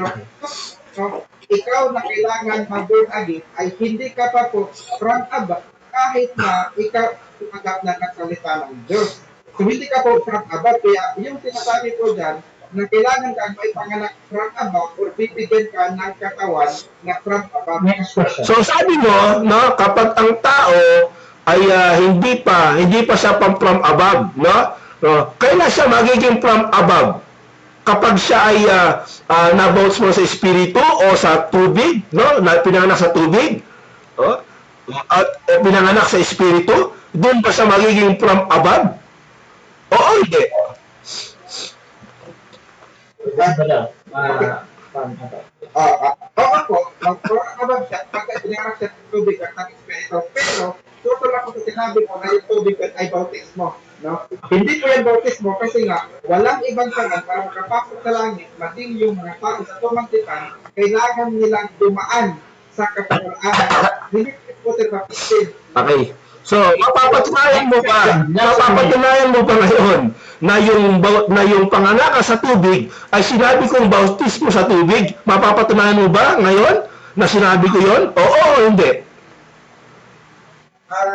So, ikaw na kailangan mag-born again ay hindi ka pa po from above kahit na ikaw tumanggap na ng salita ng Diyos. So, hindi ka po from above. Kaya yung sinasabi ko dyan, na kailangan ka may panganak from above or bibigyan ka ng katawan na from above. Next question. So sabi mo, no, kapag ang tao ay hindi pa siya from above, no? Kailan siya magiging from above? Kapag siya ay nabounce mo sa espiritu o sa tubig, no? Na pinanganak sa tubig, no? At pinanganak sa espiritu, doon ba siya magiging from above? Oo, hindi. Wala. Oo po, from above siya, pagka pinanganak siya sa tubig at ng espiritu. Pero, tutol ako sa sinabi ko na yung tubig ay bautismo. No? Hindi po yung bautismo kasi nga walang ibang paraan para makapasok sa langit, maging yung mga tao sa tumangkitan, kailangan nilang dumaan sa kapangyarihan. Hindi po sa baptism. Okay. So, mapapatunayan mo ba ngayon na yung panganak sa tubig ay sinabi kong bautismo sa tubig? Mapapatunayan mo ba ngayon na sinabi ko yon? Oo o hindi?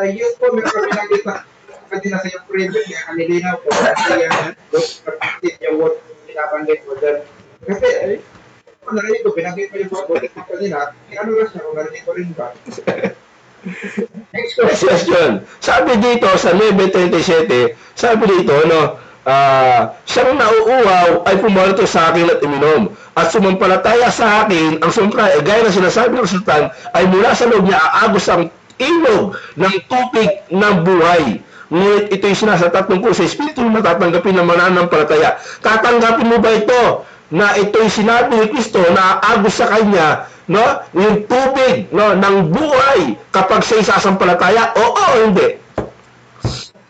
Yun po, meron kami nakita. pwede na sa yung previous kaya kanilinaw ko. Kasi yung word pinabanggit mo dyan. Kasi, kung narinig ko, binanggit mo yung mga butik mo kanina, ano rin siya kung narinig ko rin ba? Next Next question. Sabi dito sa 9:37, sabi dito, siyang nauuwaw ay pumarito sa akin at iminom. At sumampalataya sa akin, ang sumampalataya, gaya na sinasabi ng sultan, ay mula sa loob niya aagos ang ilog ng tubig ng buhay. Ngunit ito'y sinasata tungkol sa Espiritu na tatanggapin ng mananampalataya. Tatanggapin mo ba ito na ito'y sinabi ni Kristo na aagos sa kanya, no, yung tubig, no, ng buhay kapag siya'y sasampalataya? Oo o hindi?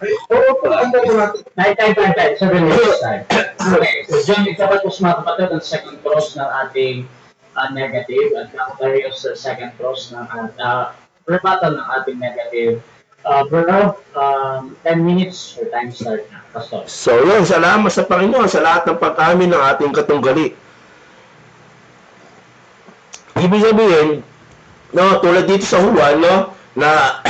Time. 7 minutes time. Okay, so John, ikapatapos mga kapatid ang second cross ng ating negative at nakaparios sa second cross ng rebuttal ng ating negative. Bruno, 10 minutes, your time start na. Pastor. So yun, salamat sa Panginoon sa lahat ng pag-amin ng ating katunggali. Ibig sabihin, no, tulad dito sa Juan, no, na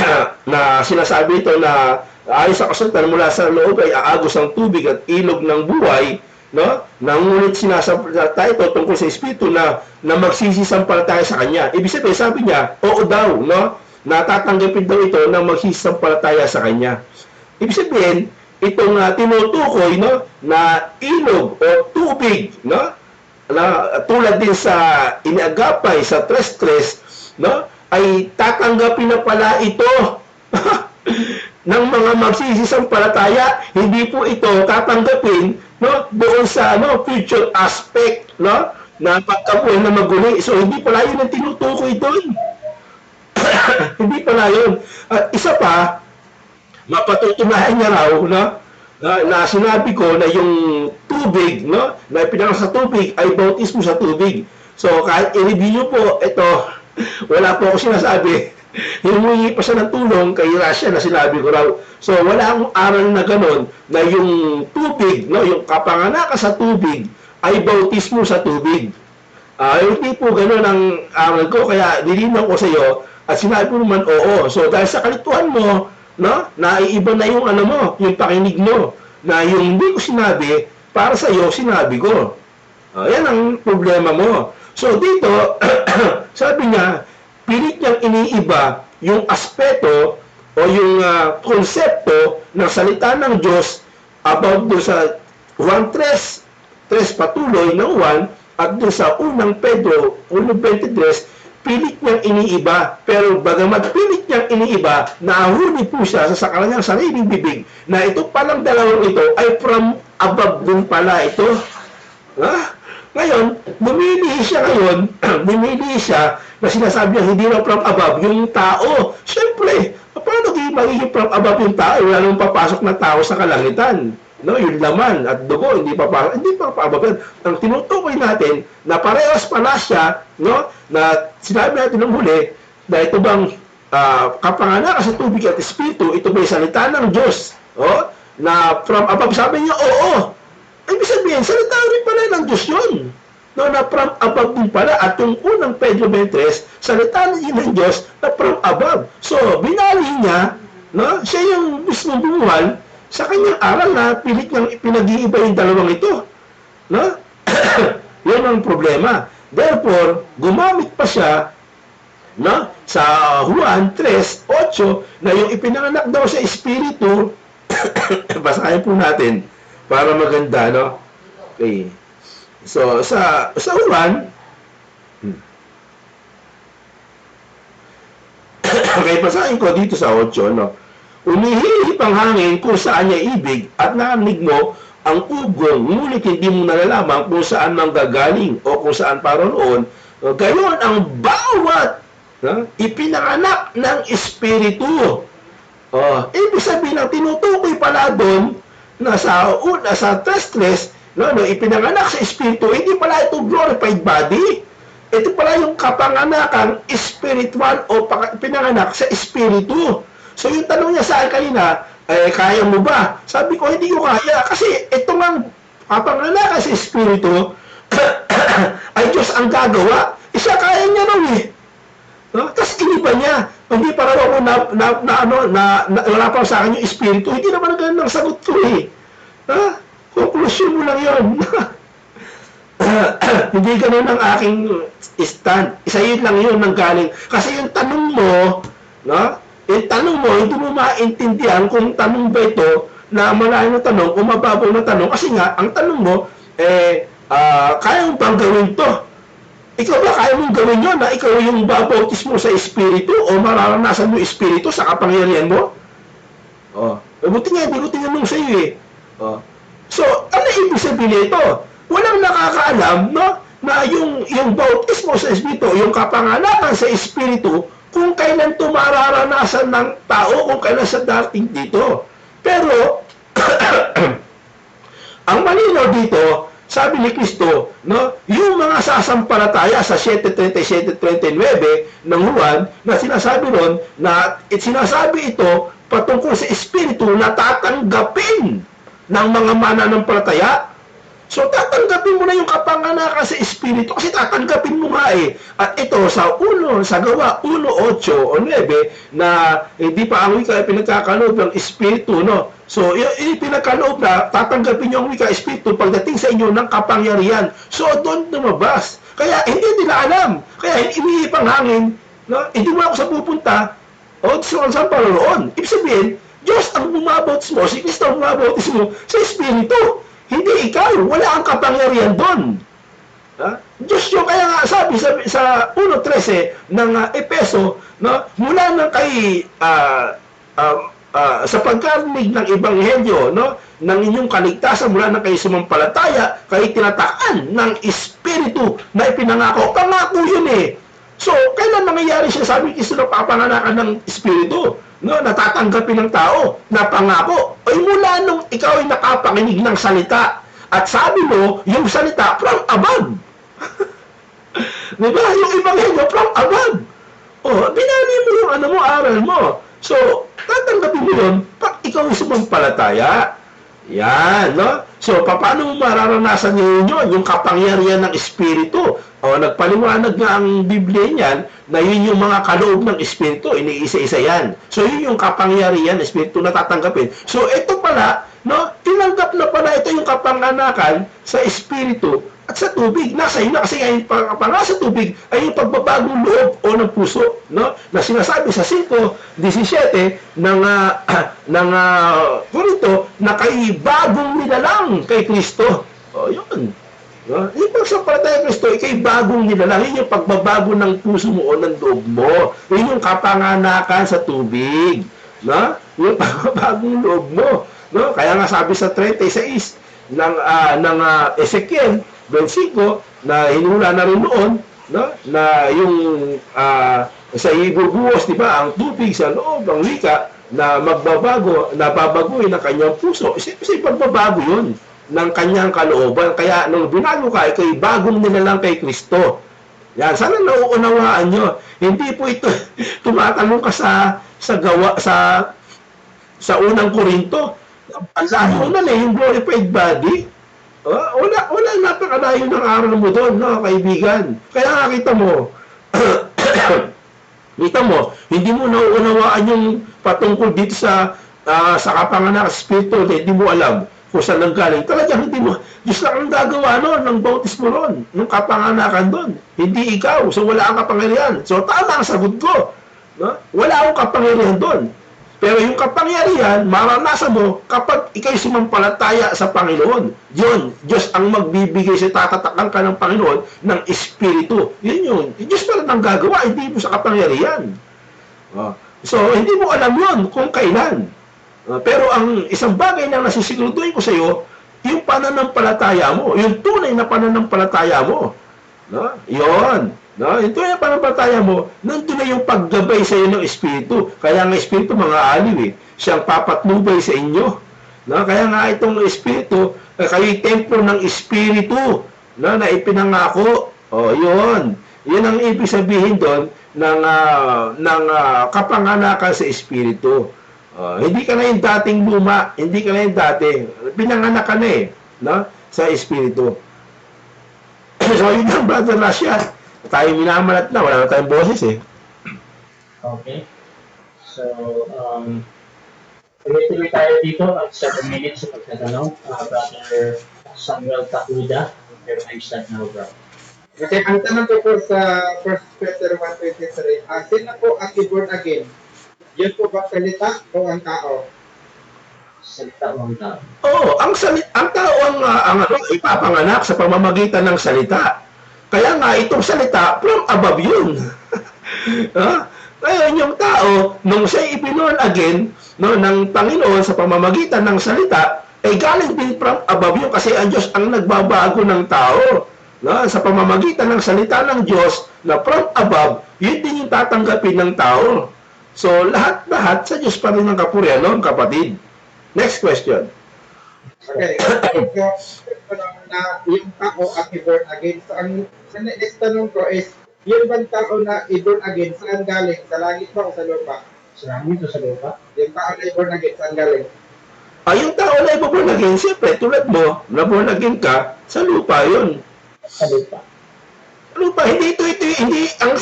na sinasabi ito na ayon sa kasulatan mula sa loob ay aagos ang tubig at ilog ng buhay, no? Ngunit sinasabi ito tungkol sa Espiritu na magsisisampalataya sa Kanya. Ibig sabihin, sabi niya, oo daw, no? Natatanggapin daw ito na magsisisampalataya sa Kanya. Ibig sabihin, itong tinutukoy, no, na ilog o tubig, no? Na tulad din sa iniagapay sa 3:3, no, ay tatanggapin na pala ito ng mga magsisisampalataya. Hindi po ito tatanggapin, no, doon sa future aspect, no, na pagkabuhay na maguli. So hindi pala yun ang tinutukoy doon. Hindi pala yun. At isa pa, mapatutunayan niya raw, no, na sinabi ko na yung tubig, no, na pinaka sa tubig ay bautismo sa tubig. So kahit i-review nyo po, ito, wala po ako sinasabi. Hinuhingi pa siya ng tulong kay Russia na sinabi ko raw. So wala akong aral na gano'n na yung tubig, no, yung kapanganakan sa tubig ay bautismo sa tubig. Hindi po gano'n ang aral ko, kaya nilinaw ko sa iyo at sinabi ko naman oo. So dahil sa kalituhan mo, no, naiiba na yung yung pakinig mo, na yung hindi ko sinabi, para sa iyo sinabi ko. Yan ang problema mo. So dito, sabi niya, pilit niyang iniiba yung aspeto o yung konsepto ng salita ng Diyos about doon sa 1:3 patuloy ng 1 at doon sa unang Pedro 1:23, pilit niyang iniiba. Pero bagamat pilit niyang iniiba, nahuli po siya sa kanyang sariling bibig na ito palang dalawang ito ay from above din pala ito. Ngayon, bumili siya na sinasabi niya hindi na from above yung tao. Siyempre, paano magiging from above yung tao? Wala nang papasok na tao sa kalangitan. No, yung laman at dugo, hindi pa above yan. Ang tinutukoy natin na parehas pala siya, no, na sinabi natin ng huli, na ito bang kapanganakan sa tubig at espiritu, ito ba'y salita ng Diyos? Na from above, sabi niya, oo. Ibig sabihin, salita rin pala ng Diyos yun. No, na from above din pala. At yung unang Pedro 23, salita ng Diyos na from above. So, binali niya, no, siya yung mismo bumuhal sa kanyang aral na pilit niyang pinag-iiba yung dalawang ito. No? Yan ang problema. Therefore, gumamit pa siya, no, sa Juan 3:8 na yung ipinanganak daw sa Espiritu. Basahin po natin para maganda, no? Okay. So, sa Juan, okay, basahin ko dito sa 8, no? Umihilip ang hangin kung saan niya ibig at narinig mo ang ugong, ngunit hindi mo nalalaman kung saan manggagaling o kung saan paroon. Gayon ang bawat ipinanganak ng Espiritu. Ibig sabihin ng tinutukoy pala doon na sa 3:3, no, ipinanganak sa Espiritu, hindi pala ito glorified body. Ito pala yung kapanganakan spiritual o pinanganak sa Espiritu. So yung tanong niya sa akin kanina, kaya mo ba? Sabi ko, hindi ko kaya. Kasi ito nga kapanganakan sa Espiritu ay Diyos ang gagawa. Isa kaya niya raw eh. No? Tapos iniba niya. Hindi pa raw ako wala pa sa akin yung espiritu. Hindi naman ganun ang sagot ko eh. Ha? Conclusion mo lang yun. Hindi ganun ang aking stand. Isa yun lang yun nang galing. Kasi yung tanong mo, no? Yung tanong mo, hindi mo maintindihan kung tanong ba ito na malayo na tanong o mababaw na tanong. Kasi nga, ang tanong mo, kaya mo bang gawin to? Ikaw ba kaya mong gawin yun na ikaw yung babautis mo sa espiritu o mararanasan mo espiritu sa kapangyarihan mo? Buti nga, hindi ko tinanong sa iyo eh. So, ano ibig sabihin ito? Walang nakakaalam, no? Na yung bautismo sa espiritu, yung kapanganakan sa espiritu, kung kailan ito mararanasan ng tao, kung kailan sa dating dito. Pero, ang malinaw dito, sabi ni Kristo, no, yung mga sasampalataya sa 7:37-39 ng Juan na sinasabi ron na sinasabi ito patungkol sa espiritu na tatanggapin ng mga mananampalataya. So, tatanggapin mo na yung kapanganakan sa espiritu kasi tatanggapin mo nga eh. At ito, sa gawa 1:8 o 9 na hindi pa ang wika ay pinagkakaloob ng espiritu, no? So, yung pinagkaloob na tatanggapin nyo ang wika espiritu pagdating sa inyo ng kapangyarihan. So, doon lumabas. Kaya, hindi nila alam. Kaya, umiipang hangin, no? Hindi mo ako sa pupunta, o saan paroon. Ibig sabihin, Diyos ang bumabautis mo, si Kristo ang bumabautis mo sa espiritu. Hindi ikaw, wala ang kapangyarihan doon. Diyos yung kaya nga sabi sa 1:13 ng Epeso, no, mula nang kay sa pagkarinig ng ebanghelyo, no, ng inyong kaligtasan mula nang kayo sumampalataya, kayo tinataan ng espiritu na ipinangako. Pangako yun eh. So, kailan nangyayari siya? Sabi Kristo na papanganakan ng espiritu, no, natatanggapin ng tao, na pangako. Ay mula nung ikaw ay nakapakinig ng salita, at sabi mo, yung salita from above. Diba? Yung ebanghelyo from above. Binali mo yung aral mo. So, tatanggapin mo yun pag ikaw ay sumampalataya. Yan, no? So, paano mo mararanasan ninyo yung kapangyarihan ng espiritu? Nagpaliwanag nga ang Biblia niyan na yun yung mga kaloob ng espiritu, iniisa-isa yan. So, yun yung kapangyarihan ng espiritu na tatanggapin. So, ito pala, no? Tinanggap na pala ito yung kapanganakan sa espiritu at sa tubig. Nasa iyo na kasi yung kapanganakan sa tubig ay yung pagbabagong loob o ng puso, no? Na sinasabi sa 5:17 ng Korinto na kay bagong nilalang kay Kristo. Yun. No? Yung pagsampalataya kay Kristo, ikay bagong nilalang. Yun yung pagbabago ng puso mo o ng loob mo. Yun yung kapanganakan sa tubig. No? Yung pagbabagong loob mo. No? Kaya nga sabi sa 36 ng Ezekiel 25 na hinula na rin noon, no? Na yung sa ibubuhos, di ba, ang tubig sa loob, ang wika, na magbabago, nababaguhin ang kanyang puso. Kasi pagbabago yun ng kanyang kalooban. Kaya nung binago ka, ikay bagong nilalang kay Kristo. Yan, sana nauunawaan nyo. Hindi po ito tumatanong ka sa unang Korinto. Ang layo na yung glorified body. Wala napakalayo ng aral mo doon, no, kaibigan. Kaya nga kita mo, hindi mo nauunawaan yung patungkol dito sa kapanganakan sa espiritu, hindi mo alam kung saan nang galing. Talagang hindi mo, Diyos lang ang gagawa noon, ng bautismo noon, ng kapanganakan doon. Hindi ikaw, so wala ang kapangyarihan. So tama ang sagot ko. No? Wala akong kapangyarihan doon. Pero yung kapangyarihan, maranasan mo kapag ikay sumampalataya sa Panginoon. Yun, Diyos ang magbibigay sa tatatakan ka ng Panginoon ng Espiritu. Yun yun. Diyos pala nang gagawa, hindi mo sa kapangyarihan. So, hindi mo alam yun kung kailan. Pero ang isang bagay na nasisiguraduhin ko sa iyo, yung pananampalataya mo, yung tunay na pananampalataya mo. No? Yun. No? Yung tunay na pananampalataya mo, nandun na yung paggabay sa iyo ng Espiritu. Kaya ang Espiritu, mga aliw siyang papatnubay sa inyo. No? Kaya nga itong Espiritu, kayo'y templo ng Espiritu, no? Na ipinangako. Yun. Yun ang ibig sabihin doon ng kapanganakan sa Espiritu. Hindi ka na yung dating luma, hindi ka na yung dati. Pinanganak ka na no? Sa Espiritu. So, yun ang Brother Rasha. Tayo minamalat na, wala na tayong boses Okay. So, tuloy-tuloy tayo dito at 7 minutes sa pagtatanong. Brother Samuel Takuda, your time start now, bro. Okay, ang tanong ko po sa 1 Peter 1:23, sino po ang born again? Yun po ba salita o ang tao? Salita mo ang tao. Oo, ang tao ang ipapanganak sa pamamagitan ng salita. Kaya nga itong salita from above yun. Ngayon yung tao, nung siya ibinorn again ng Panginoon sa pamamagitan ng salita, ay galing din from above yun kasi ang Diyos ang nagbabago ng tao. Sa pamamagitan ng salita ng Diyos na from above, yun din yung tatanggapin ng tao. So lahat sa Diyos pa rin ang kapurihan, no, kapatid. Next question. Okay, so na yung tao at born again. So ang next tanong ko is, yung bang tao na born again, saan galing? Sa langit ba o sa lupa? Sa langit o sa lupa? Yung tao na born again, saan galing? Yung tao na ipaborn again, siyempre, tulad mo, na born again ka, sa lupa yun. Sa lupa. Lupa, hindi, ang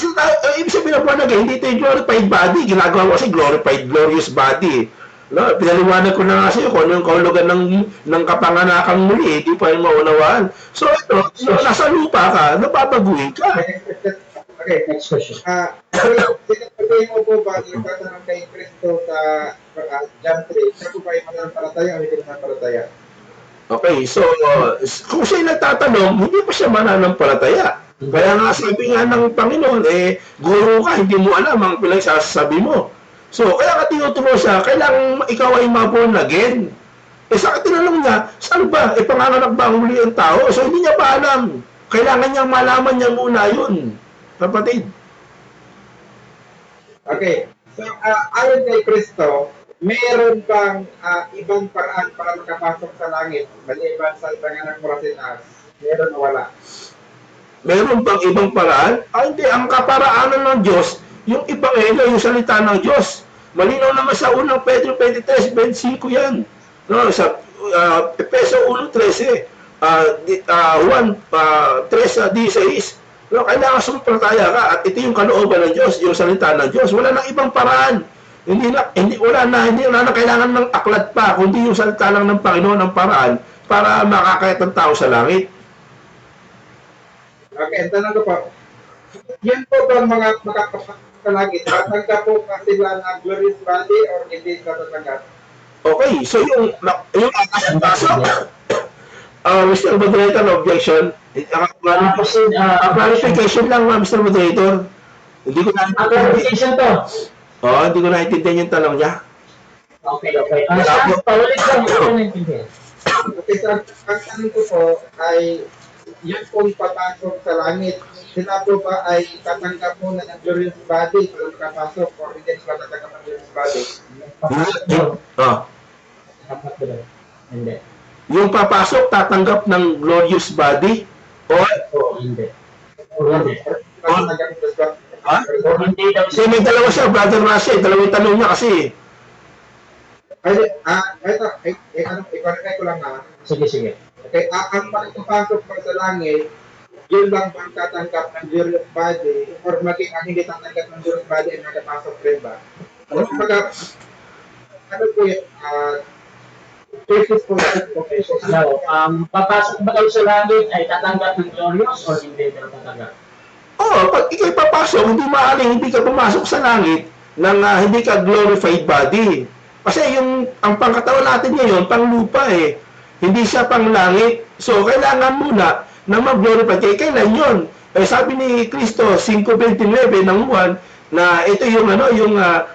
ibig sabihin ng born again, hindi ito yung glorified body. Ginagawa ko kasi glorified, glorious body. No, pinaliwanag ko na nga sa'yo kung ano yung kahulugan ng kapanganakang muli, hindi pa rin maunawaan. So, ito, nasa lupa ka, napapaguhin ka. Okay, Next question. sinasabi mo po ba yung tatanong kay Kristo sa John 3, siya po ba yung mananampalataya o hindi mananampalataya? Okay, so, kung siya'y nagtatanong, hindi pa siya mananampalataya. Kaya nga sabi nga ng Panginoon, guro ka, hindi mo alam ang pinagsasabi mo. So, kaya ka tinuturo siya, kailangan ikaw ay ma-born again. Sa tinanong niya, saan ba? Panganganak ba ang muli ang tao? So, hindi niya pa alam. Kailangan niyang malaman niya muna yun. Kapatid. Okay, so ayon kay Kristo, meron bang ibang paraan para makapasok sa langit maliban sa panganak mula sa taas? Meron o wala? Meron bang ibang paraan? Hindi. Ang kaparaanan ng Diyos, yung Ebanghelyo, yung salita ng Diyos. Malinaw naman sa unang Pedro 23:25 yan. No, sa Peso 1:13, 1:3:16. No, kailangan sumampalataya ka at ito yung kalooban ng Diyos, yung salita ng Diyos. Wala nang ibang paraan. Hindi na kailangan ng aklat pa, kundi yung salita lang ng Panginoon ang paraan para makakayat ng tao sa langit. Okay, ang tanong ko po, yan po ba mga makakapasok sa langit? Tatanggap po ba sila ng glorious body or hindi ka tatanggap? Okay, so yung pasok, Mr. Moderator, no objection. Clarification lang, Mr. Moderator. Hindi ko Clarification to. hindi ko naintindihan yung tanong niya. Okay. Paulit lang, hindi ko naintindihan. Okay, so ang tanong ko po ay, yan pong papasok sa langit, sila po ba ay tatanggap muna ng glorious body para makapasok o hindi sila tatanggap ng glorious body? Dapat ba daw? Hindi. Yung papasok, tatanggap ng glorious body? O Hindi. Hindi. Tatanggap ng glorious body. Hindi daw kasi may dalawa siya, Brother Rashe. Dalawang tanong niya kasi. Ito, i-clarify ko lang na. Sige. Okay, ang pagpapasok pa sa langit, yun lang bang tatanggap ng glorious body or maging ang hindi tatanggap ng glorious body ay nakapasok rin ba? Ano po yun? Cases po yun. No, papasok ba daw sa langit ay tatanggap ng glorious or hindi daw tatanggap? Pag ikay papasok, hindi maaaring hindi ka pumasok sa langit ng hindi ka glorified body. Kasi ang pangkatawan natin ngayon, panglupa Hindi siya pang langit. So, kailangan muna na mag-glorify. Kailan yun? Sabi ni Kristo, 5:29 ng Juan, na ito yung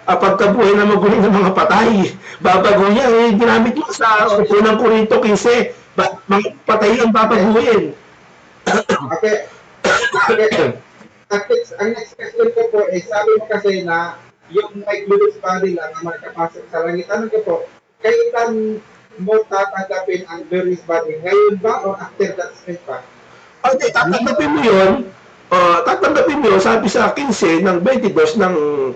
pagkabuhay na maguling ng mga patay. Babago niya. Ginamit mo sa unang Korinto 15. Mga patay ang babaguhin. Okay. Ang next question ko po is, sabi mo kasi na yung may glorious body lang ang makapasok sa langit. Tanong ko po, kailan mo tatanggapin ang glorious body? Ngayon ba o after that space pa? Okay, tatanggapin mo yun. Sabi sa 15 ng 22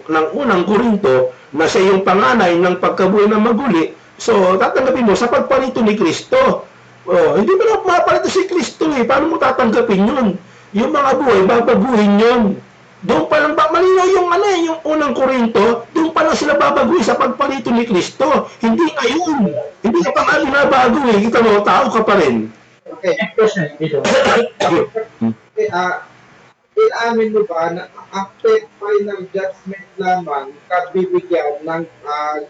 ng unang Korinto na siya yung panganay ng pagkabuhay ng maguli. So, tatanggapin mo sa pagpalito ni Kristo. Hindi mo na mapalito si Kristo Paano mo tatanggapin yun? Yung mga buhay, babaguhin yun. Doon pa lang malinaw yung yung unang Korinto, doon pa pa lang sila babaguhin sa pagpalito ni Kristo. Hindi ngayon. Hindi ka pa nga binabago eh. Kita mo, tao ka pa rin. Okay. Next question, dito. Okay, inamin mo ba na after final judgment lamang ka bibigyan ng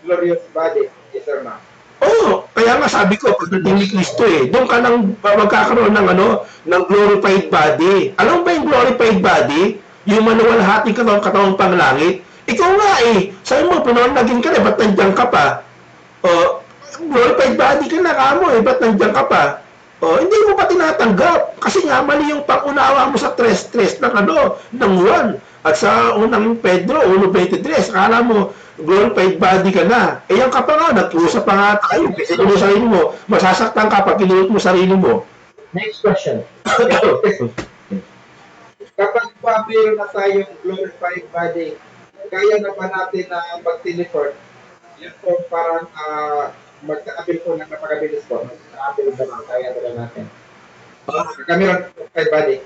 glorious body? Yes or no? Oo, kaya nga sabi ko, pagdating ni Kristo eh, doon ka nang magkakaroon ng ng glorified body. Alam mo ba yung glorified body? Yung manuwalhati katawang panglangit? Ikaw nga eh, sabi mo, pinawalagin ka na, ba't nandiyan ka pa? O, glorified body ka na ka mo eh, ba't nandiyan ka pa? O, hindi mo pa tinatanggap. Kasi nga, mali yung pangunawa mo sa tres-tres ng ng Juan. At sa unang Pedro, 1.23, akala mo, glorified body ka na. Eh, yan ka pa nga, nag-uusap pa nga tayo. Kasi kung sarili mo, masasaktan ka pag kinulot mo sarili mo. Next question. Kapag pa meron na tayong glorified body, kaya na ba natin na mag-teleport? Yun po parang magkakabil po ng napakabilis po. Magkakabil ba lang, kaya ba natin? Kami rin glorified body.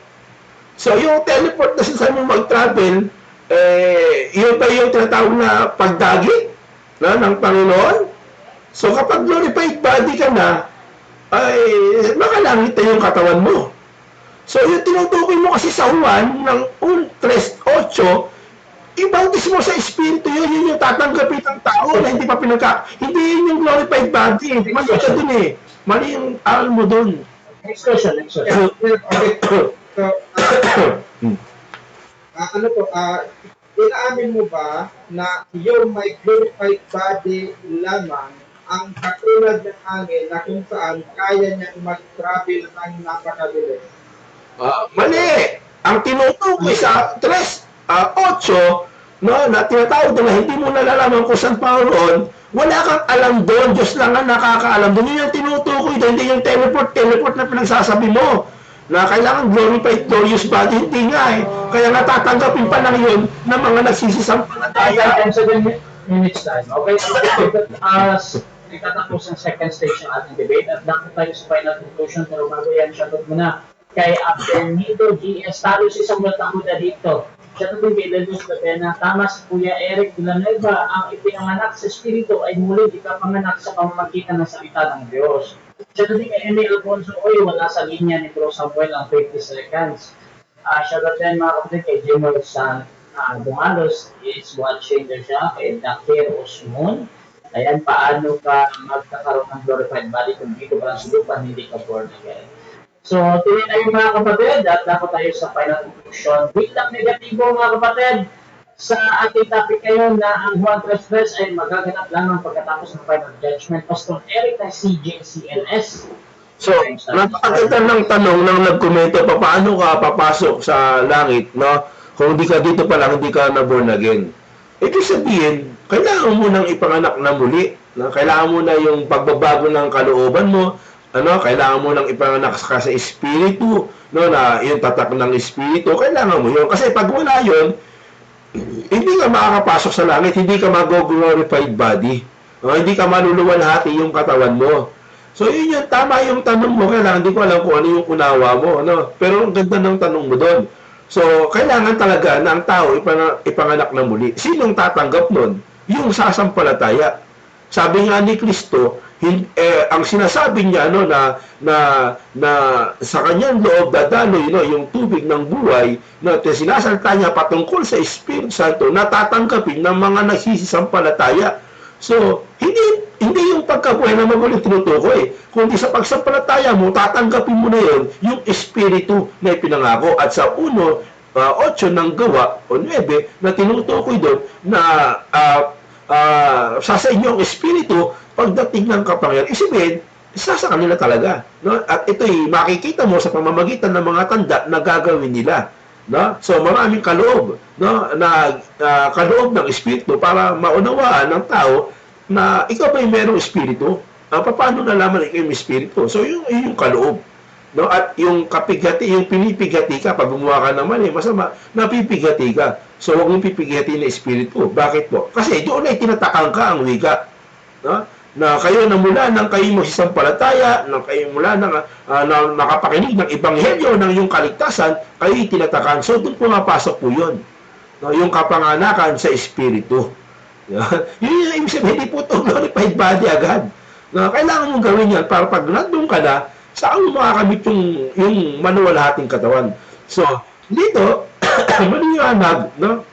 So, yung teleport na sinasabi mo mag-travel, yun ba yung tinatawag na pagdagit ng Panginoon? So, kapag glorified body ka na, ay makalangit na yung katawan mo. So, yung tinutukoy mo kasi sa Juan ng 3:8, ibautis mo sa Espiritu yun yung tatanggapin ng tao na hindi pa hindi yun yung glorified body. Mali ka dun eh. Mali yung aral mo dun. Next question. Okay. So, ano po, inaamin mo ba na yung may glorified body lamang ang katulad ng hangin na kung saan kaya niyang mag-travel ng napakabilis? Mali! Ang tinutukoy sa 3:8, no, na tinatawag na hindi mo nalalaman kung saan paroon, wala kang alam doon, Diyos lang ang nakakaalam doon. Yun yung tinutukoy doon, hindi yung teleport na pinagsasabi mo. Na kailangan glorified, glorious body, hindi nga eh. Kaya nga tatanggapin pa lang yun ng mga nagsisisampalataya. 7 minutes time. Okay, as itatapos ang second stage ng ating debate at dapat tayo sa final conclusion pero bago yan, shoutout muna kay Abdenido GS. Talo si Samuel Tahuda dito. Shoutout din kay Delus Batena. Tama si Kuya Eric Villanueva, ang ipinanganak sa Espiritu ay muli ikapanganak sa pamamagitan ng salita ng Diyos. Shoutout din kay Emil Alfonso Oy, wala sa linya ni Bro Samuel ang 50 seconds. Shoutout din mga kapatid kay Jimmer San Dumalos is watching na siya, kay Dakir Osmon. Ayan, paano ka magkakaroon ng glorified body kung dito ba ang sulupan, hindi ka born again. So, tuloy tayo mga kapatid at dapat tayo sa final conclusion. Biglang negatibo mga kapatid sa ating topic ngayon na ang Juan 3:3 ay magaganap lamang pagkatapos ng final judgment. Pastor Eric na CJCLS. So, napakaganda ng tanong ng nagkomento, paano ka papasok sa langit, no? Kung hindi ka dito pa lang, hindi ka na born again. Ibig sabihin, kailangan mo nang ipanganak na muli. No? Kailangan mo na yung pagbabago ng kalooban mo. Kailangan mo nang ipanganak ka sa Espiritu. No? Na yung tatak ng Espiritu. Kailangan mo yun. Kasi pag wala yun, hindi ka makakapasok sa langit. Hindi ka mag-glorified body. No? Hindi ka maluluwalhati yung katawan mo. So, yun yung tama yung tanong mo. Kailangan, hindi ko alam kung ano yung unawa mo. Ano? Pero ang ganda ng tanong mo doon. So, kailangan talaga na ang tao ipanganak na muli. Sinong tatanggap nun? Yung sasampalataya. Sabi nga ni Kristo, ang sinasabi niya na sa kanyang loob dadaloy yung tubig ng buhay na sinasalita niya patungkol sa Espiritu Santo na tatanggapin ng mga nagsisisampalataya. So, hindi yung pagkabuhay na maguling tinutukoy, kundi sa pagsampalataya mo, tatanggapin mo na yung Espiritu na ipinangako. At sa 8 ng gawa, o 9, na tinutukoy doon na sa inyo ang Espiritu, pagdating ng kapangyarihan, isipin, sa kanila talaga. No? At ito'y makikita mo sa pamamagitan ng mga tanda na gagawin nila. No? So maraming kaloob, no? na kaloob ng Espiritu para maunawaan ng tao na ikaw ba'y merong Espiritu? Paano nalaman ikaw yung Espiritu? So yung kaloob. No? At yung kapigati, yung pinipigati ka, pag gumawa ka naman masama, napipigati ka. So huwag mong pipigati na Espiritu. Bakit po? Kasi doon ay tinatakang ka ang wika. No? Na kayo na mula nang kayo magsisampalataya, nang kayo mula nang nakapakinig ng ebanghelyo ng iyong kaligtasan, kayo tinatakan. So doon pumapasok po yun. No, yung kapanganakan sa Espiritu. Yun yung ibig sabihin, hindi po ito glorified body agad. Kailangan mong gawin yan para pag nandun ka na, saan mo makakamit yung manuwalhating katawan. So, dito, maliwanag, no?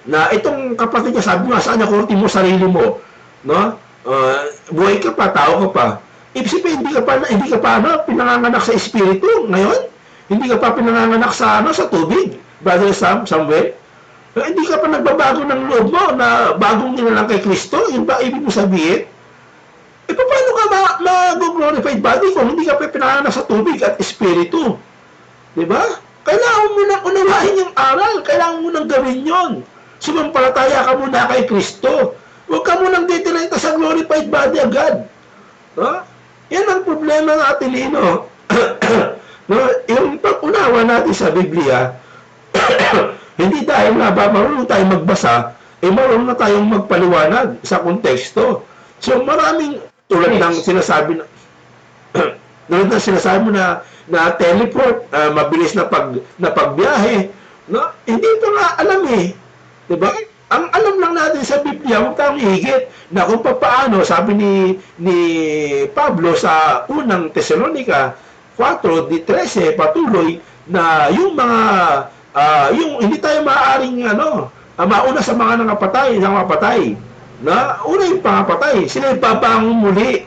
Na itong kapatid niya, sabi nga, saan nakurti mo sarili mo? No? Buhay ka pa, tao ka pa. Ibig sabihin, hindi ka pa pinanganganak sa espiritu ngayon. Hindi ka pa pinanganganak sa tubig. Brother Samuel. Hindi ka pa nagbabago ng loob mo na bagong nilalang kay Kristo. Yun ba ibig mo sabihin? Paano ka mag-glorified body kung hindi ka pa pinanganganak sa tubig at espiritu? Diba? Kailangan mo nang unawahin yung aral. Kailangan mo nang gawin yon. Sumampalataya ka muna kay Kristo. Huwag ka munang didiretso sa glorified body agad. No? Yan ang problema natin, Lino. No? Yung pag-unawa natin sa Biblia, hindi dahil na ba marunong tayong magbasa, marunong na tayong magpaliwanag sa konteksto. So maraming tulad ng sinasabi mo na teleport, mabilis na pagbiyahe, no? Hindi ito nga alam eh. Diba? Ang alam lang natin sa Biblia, huwag tayong higit na kung paano, sabi ni Pablo sa unang Tesalonica 4:13, patuloy na yung mga yung hindi tayo maaaring mauna sa mga nangapatay, na una yung pangapatay, sila yung babangon muli.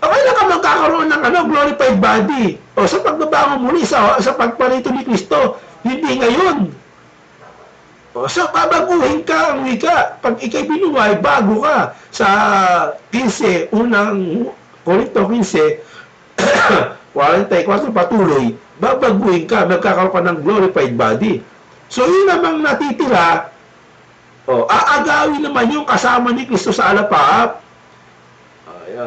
Kailan ka magkakaroon ng glorified body? Sa pagbabangon muli, sa pagparito ni Kristo, hindi ngayon. So, babaguhin ka ang wika. Pag ikay binuhay, bago ka. Sa 15, unang Korinto 15, 44 patuloy, babaguhin ka, magkakaroon ka ng glorified body. So, yun namang natitira, aagawin naman yung kasama ni Kristo sa alapaap.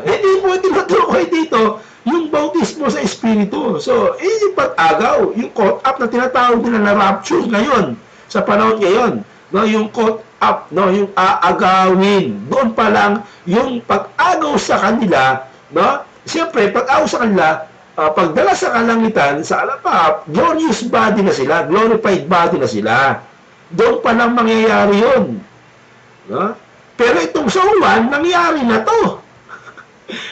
Hindi po tinutukoy dito yung bautismo sa Espiritu. So, yung pag-agaw, yung caught up na tinatawag nila na rapture ngayon, sa panahon ngayon, no, yung caught up, no, yung aagawin. Doon pa lang yung pag-agaw sa kanila, no? Siyempre, pag-agaw sa kanila, pagdala sa kalangitan, sa alapap, glorious body na sila, glorified body na sila. Doon pa lang mangyayari yun. No? Pero itong sa uwan, nangyari na to.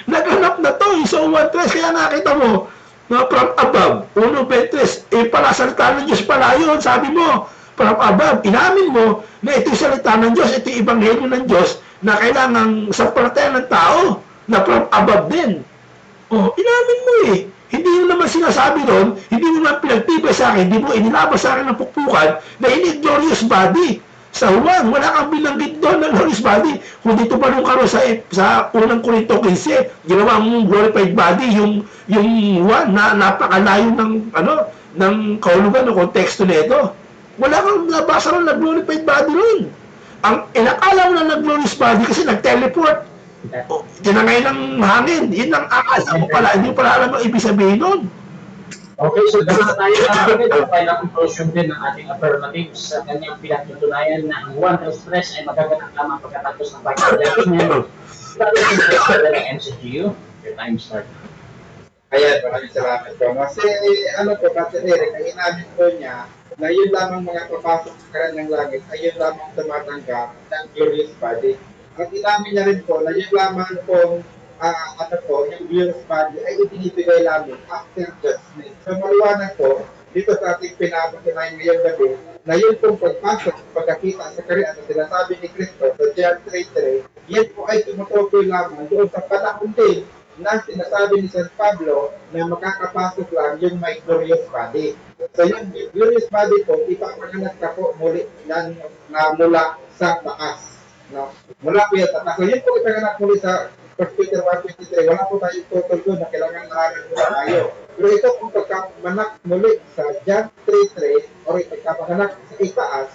Naghanap na to, yung sa uwan 3, kaya nakita mo, no, from above, 1:23, pala salita ng Diyos pala yun, sabi mo, from above, inamin mo na ito yung salita ng Diyos, ito yung ebanghelyo ng Diyos na kailangang sampalatayan ng tao na from above din. Inamin mo eh. Hindi mo naman sinasabi doon, hindi mo naman pinagtibay sa akin, hindi mo inilabas sa akin ng pukpukan na ini glorious body. Sa Juan, wala kang binanggit doon ng glorious body. Kung dito pa nung karo sa unang Korinto 15, ginawa mong glorified body, yung Juan na napakalayo ng kahulugan o konteksto nito. Wala kang nabasa rin na glorified body ron. Ang inakala mo na glorious body kasi nag-teleport. Tinangay ng hangin. Yun ang akala mo pala. Hindi pala alam ang ibig sabihin nun. Okay, so dahil tayo na final conclusion din ng ating affirmatives sa kanyang pinatutunayan na ang 1+3 ay magaganap lamang pagkatapos ng final judgment. Dahil ng MCGU, your time start. Ayan, maraming salamat po. Kasi Pastor Eric, ang inamin po niya na yun lamang mga papasok sa kanyang langit ay yun lamang tumatanggap ng glorious body. Ang inamin niya rin po na yun lamang pong yung glorious body ay ibinibigay lamang after judgment. So maliwanag po, dito sa ating pinapatunayan ngayong gabi, na yun pong pagpasok, pagkakita sa kariyan na sinasabi ni Kristo sa John 3:3, yan po ay tumutukoy lamang doon sa panahon din na sinasabi ni San Pablo na makakapasok lang yung may glorious body. So yung glorious body po, ipapanganak ka po muli na mula sa taas. No? Mula po yung taas. So yun po ipanganak muli sa 1 Peter 1:23, wala po tayong total doon na kailangan nararan mula tayo. Pero ito kung pagkamanak muli sa John 3:3 o pagkamanak sa itaas,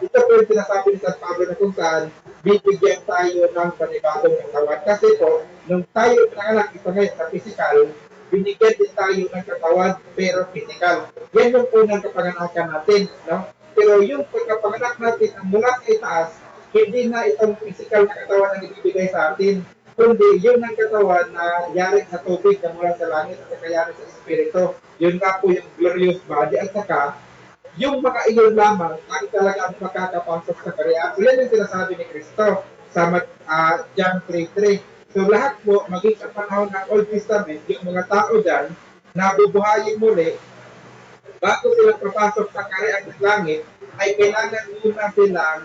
ito po yung sinasabi ni San Pablo na kung saan bibigyan tayo ng panibagong katawan. Kasi po, nung tayo pinanganak ito ngayon sa physical, binigyan din tayo ng katawan pero physical. Yan yung unang kapanganakan natin. No? Pero yung pagkapanganak natin mula sa itaas, hindi na itong physical na katawan ang ibibigay sa atin, kundi yun ang katawan na yari sa tubig na mula sa langit at yari sa espiritu. Yun nga po yung glorious body at saka yung mga iyon lamang ang talagang makakapasok sa kaharian. So yan yung sinasabi ni Kristo sa John 3:3. So lahat po, maging sa panahon ng Old Testament, yung mga tao dyan, nabubuhayin muli, bago sila papasok sa kaharian ng langit, ay kailangan muna silang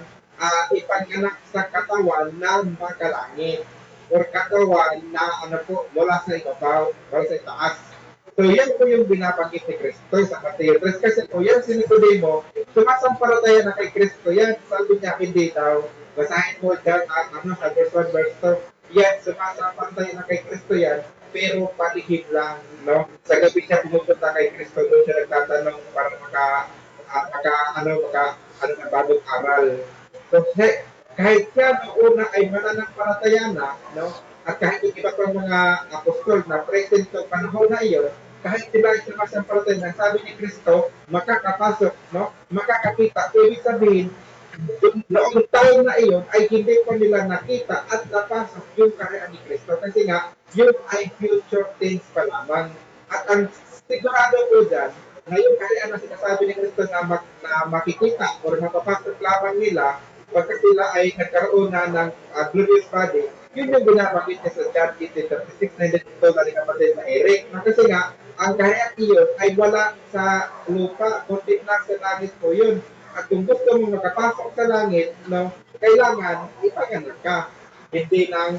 ipanganak sa katawan ng makalangit or katawan na ano po, mula sa ibabaw, mula sa itaas. So yan po yung binabanggit ni Kristo sa Mateo 3. Kasi po yan si Nicodemo, sumasampalataya na kay Kristo yan. Sabi niya, hindi daw. Basahin mo dyan at sa verse 1, verse 2. Yan, sumasampalataya na kay Kristo yan, pero palihim lang, no? Sa gabi siya pumupunta kay Kristo, doon siya nagtatanong para na bagong aral. So, kahit siya noong una ay mananampalataya na, no? At kahit yung iba pang mga apostol na present sa panahon na iyon, kahit sila ay sumasampalataya na, sabi ni Kristo, makakapasok, no? Makakakita. Ibig sabihin, noong time na iyon ay hindi pa nila nakita at napasok yung kaharian ni Kristo kasi nga, yun ay future things pa lamang. At ang sigurado ko dyan, na yung kaharian na sinasabi ni Kristo na makikita o mapapasok lamang nila pagka sila ay nagkaroon na ng glorious body, yun yung binabanggit niya sa John 18:36 na dito na rin kapatid na Eric. Kasi nga, ang kaharian iyon ay wala sa lupa, kundi nasa langit po yun. At kung gusto mo makapasok sa langit, no, kailangan ipanganak ka. Hindi ng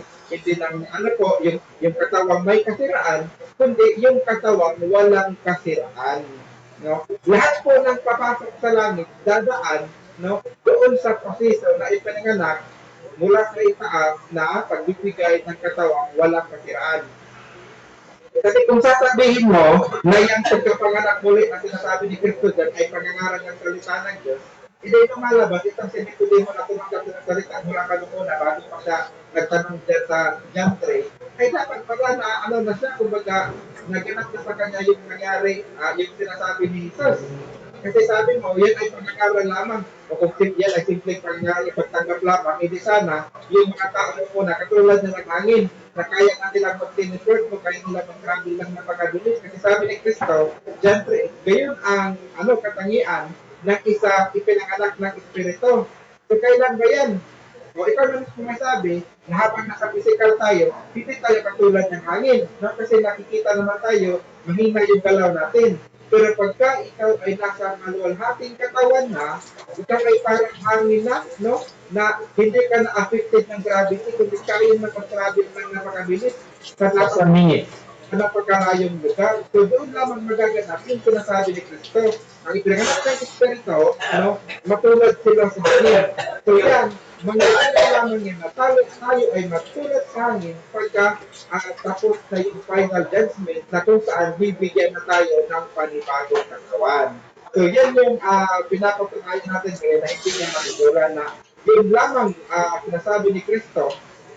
ano po, yung katawang may kasiraan, kundi yung katawang walang kasiraan. No? Lahat po ng papasok sa langit, dadaan, no, doon sa proseso na ipinanganak mula sa itaas na pagbibigay ng katawang walang kasiraan. Kasi kung sasabihin mo na yung pagkapanganak muli na sinasabi ni Kristo dyan ay pangangaral ng salita ng Diyos, hindi lumalabas itong Nicodemo na tumanggap ng salita mula kanuna bago pa siya nagtanong dyan sa John 3, ay dapat pala na siya, kumbaga naganap na sa kanya yung nangyari, yung sinasabi ni Jesus. Kasi sabi mo, yan ay pangangaral lamang. O kung yan ay simpleng pangangaral, pagtanggap lamang, hindi sana yung mga tao muna, katulad na ng hangin, na kaya natin lang mag-teleport mo, kaya nila mag-travel lang na pagkabilis. Kasi sabi ni Kristo, John 3, gayon ang katangian ng isa ipinanganak ng Espiritu. So kailan ba yan? O ikaw na sumasabi na habang nasa physical tayo, hindi tayo katulad ng hangin. No? Kasi nakikita naman tayo, mahina yung galaw natin. Pero pagka ikaw ay nasa maluwalhating katawan na, ikaw ay parang hangin na, no? Na hindi ka na-affected ng gravity, kundi kaya na mag-travel ng napakabilis sa napakalayong lugar. So doon lamang magaganap yung sinasabi ni Kristo. Ang ipinanganak ng Espiritu, no? Matulad sila sa hangin. So yan, mangyayari lamang yan na tayo ay matulad sa hangin pagka tapos na yung final judgment na kung saan bibigyan na tayo ng panibagong katawan. So yan yung pinapatunayan natin kaya na hindi niya matulad na yun lamang sinasabi ni Kristo,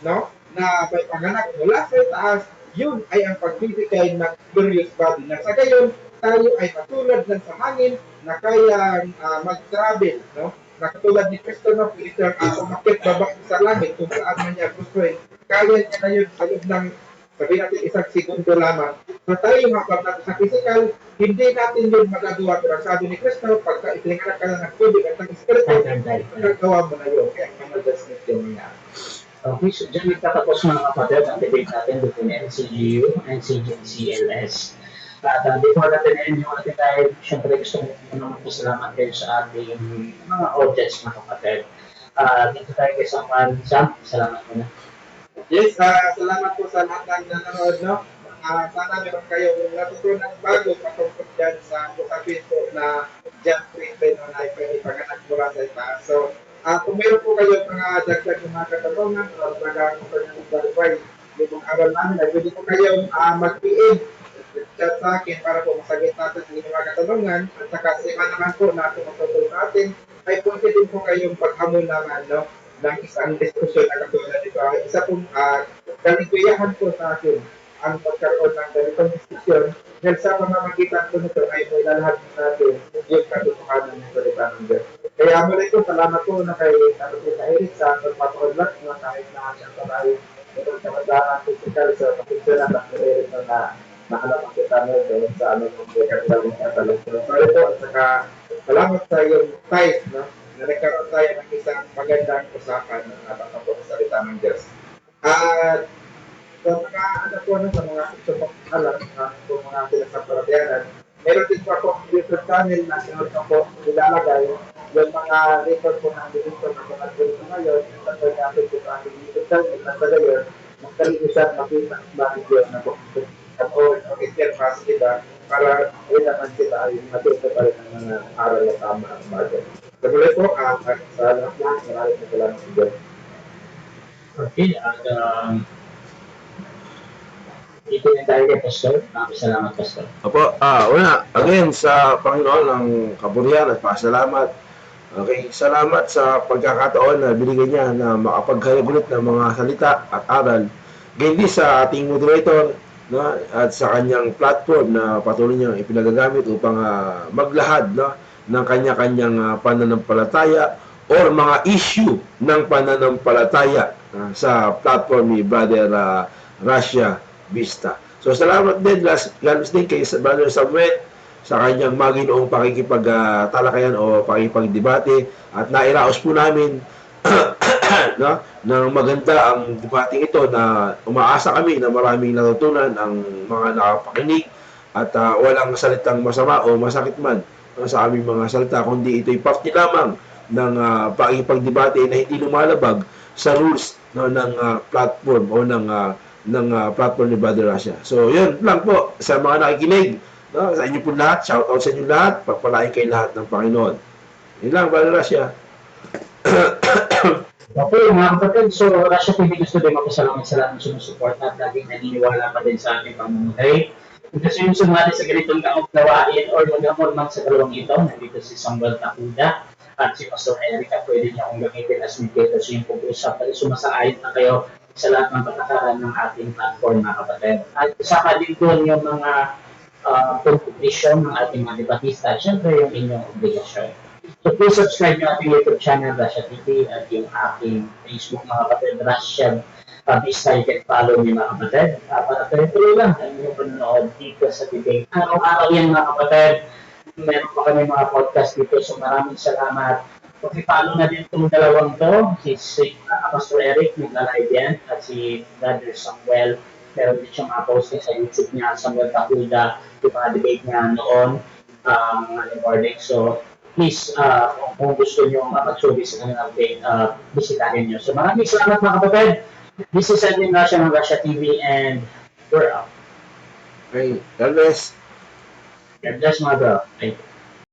no? Na may panganak mula sa taas, yun ay ang pagbibigay ng glorious body. Na sa gayon, tayo ay matulad ng sa hangin na kayang mag-travel, no? Na katulad ni Kristo na umakit baba sa langit kung saan man niya gusto kaya niya na yun sa loob ng sabihin natin isang segundo lamang. So tayo habang natin sa physical, hindi natin yun magagawa. Pero sabi ni Kristo, pagka ipinanganak ka na ng tubig at ng Espiritu, magagawa mo na yun. Kaya mag-adjustment yung mga. Okay, so dyan nagtatapos mga kapatid ang debate natin between NCGU and CGCLS. At before natin end yung ating tayo, syempre gusto ko naman po salamat kayo sa ating mga audience mga kapatid. Dito tayo kay Samuel Sam, salamat po na. Yes, salamat po sa lahat ng nanonood, no? Sana meron kayong natutunan bago patungkol dyan sa usapin po na John 3:10 na ipanganak mula sa itaas. So, kung meron po kayo mga dagdag ng mga katanungan o nagkakaroon po ng clarify yung mga aral namin, ay pwede po kayong mag-PM chat sa akin para po masagit natin ang mga katanungan at saka sa naman po na tumutulong sa atin ay pwede din po kayong paghamon naman, no? Ng isang diskusyon na katulad dito. Isa pong kaligayahan po sa akin ang pagkaroon ng ganitong diskusyon dahil sa pamamagitan po nito ay may lalahad natin yung katotohanan ng salita ng Diyos. Kaya muli ko, salamat po na kay Eric sa pagpapaunlak na kahit na siyang tayo itong kamadaan physical sa pasensyonan at Eric na nakalapang kita mo doon sa ano kung may katalong katalong. So ito, at saka salamat sa iyong time, no? Na nagkaroon tayo ng isang magandang usapan ng ating po sa salita ng Diyos. At sa mga ano po, no, sa mga gusto pong alam kung mga sinasampalatayanan, meron din po akong YouTube channel na sinunod na po nilalagay yung mga record po ng dito na mga dito ngayon, at sa natin po sa ating YouTube channel na sa gayon, magdali ko siya makita ang mga video na po o i-share pa sa iba para naman sila ay matuto pa rin ang mga aral na tama at bagay. Sabulit po, sa lahat lang, maraming salamat sa Diyos. Okay, at ito na tayo kay Pastor. Salamat, Pastor. Opo, una, again, sa Panginoon ng kaburihan at pasalamat. Okay, salamat sa pagkakataon na binigay niya na makapaghagulit ng mga salita at aral. Ganyan din sa ating moderator, no, at sa kanyang platform na patuloy niyang ipinagagamit upang maglahad, no, ng kanya-kanyang pananampalataya or mga issue ng pananampalataya sa platform ni Brother Russia Vista. So salamat din, last din kay Brother Samuel sa kanyang maginoong pakikipagtalakayan o pakikipagdebate at nairaos po namin no, ng maganda ang debating ito na umaasa kami na maraming natutunan ang mga nakapakinig at walang salitang masama o masakit man sa aming mga salita, kundi ito'y parte lamang ng pakikipagdebate na hindi lumalabag sa rules, no, ng platform o ng platform ni Brother Russia. So, yun lang po sa mga nakikinig, no, sa inyo po lahat, shout out sa inyo lahat, pagpalain kayo lahat ng Panginoon. Yun lang, Brother Russia. Okay, mga kapatid, so Russia TV gusto din mapasalamat sa lahat ng sumusupport at laging naniniwala pa din sa ating pamumuhay. Kung kasi yung sumali sa ganitong gawain or mag-amor man sa dalawang ito, nandito si Samuel Takuda at si Pastor Eric at pwede niya akong gamitin as mediator sa yung pag-usap at sumasaayon na kayo sa lahat ng patakaran ng ating platform, mga kapatid. At kasama din doon yung mga contribution ng ating mga debatista at syempre yung inyong obligasyon. So please subscribe yung ating YouTube channel, Russia TV, at yung aking Facebook, mga kapatid, Russia Vista. You can follow me, mga kapatid. Para tuloy lang ang inyong panonood dito sa debate. Araw-araw yan, mga kapatid. Meron pa kami mga podcast dito, so maraming salamat. Pag-follow na din itong dalawang to, si Pastor Eric, nagla-live yan, at si Brother Samuel. Meron din siyang posting sa YouTube niya, Samuel Takuda, yung mga debate niya noon, mga recording. So, please, kung gusto nyo mag-survey sa kanilang update, bisitahin nyo. So, maraming salamat, mga kapatid. This is Edwin Russia ng Russia TV, and we're out. Okay, God bless. God bless, mga bro. Thank you.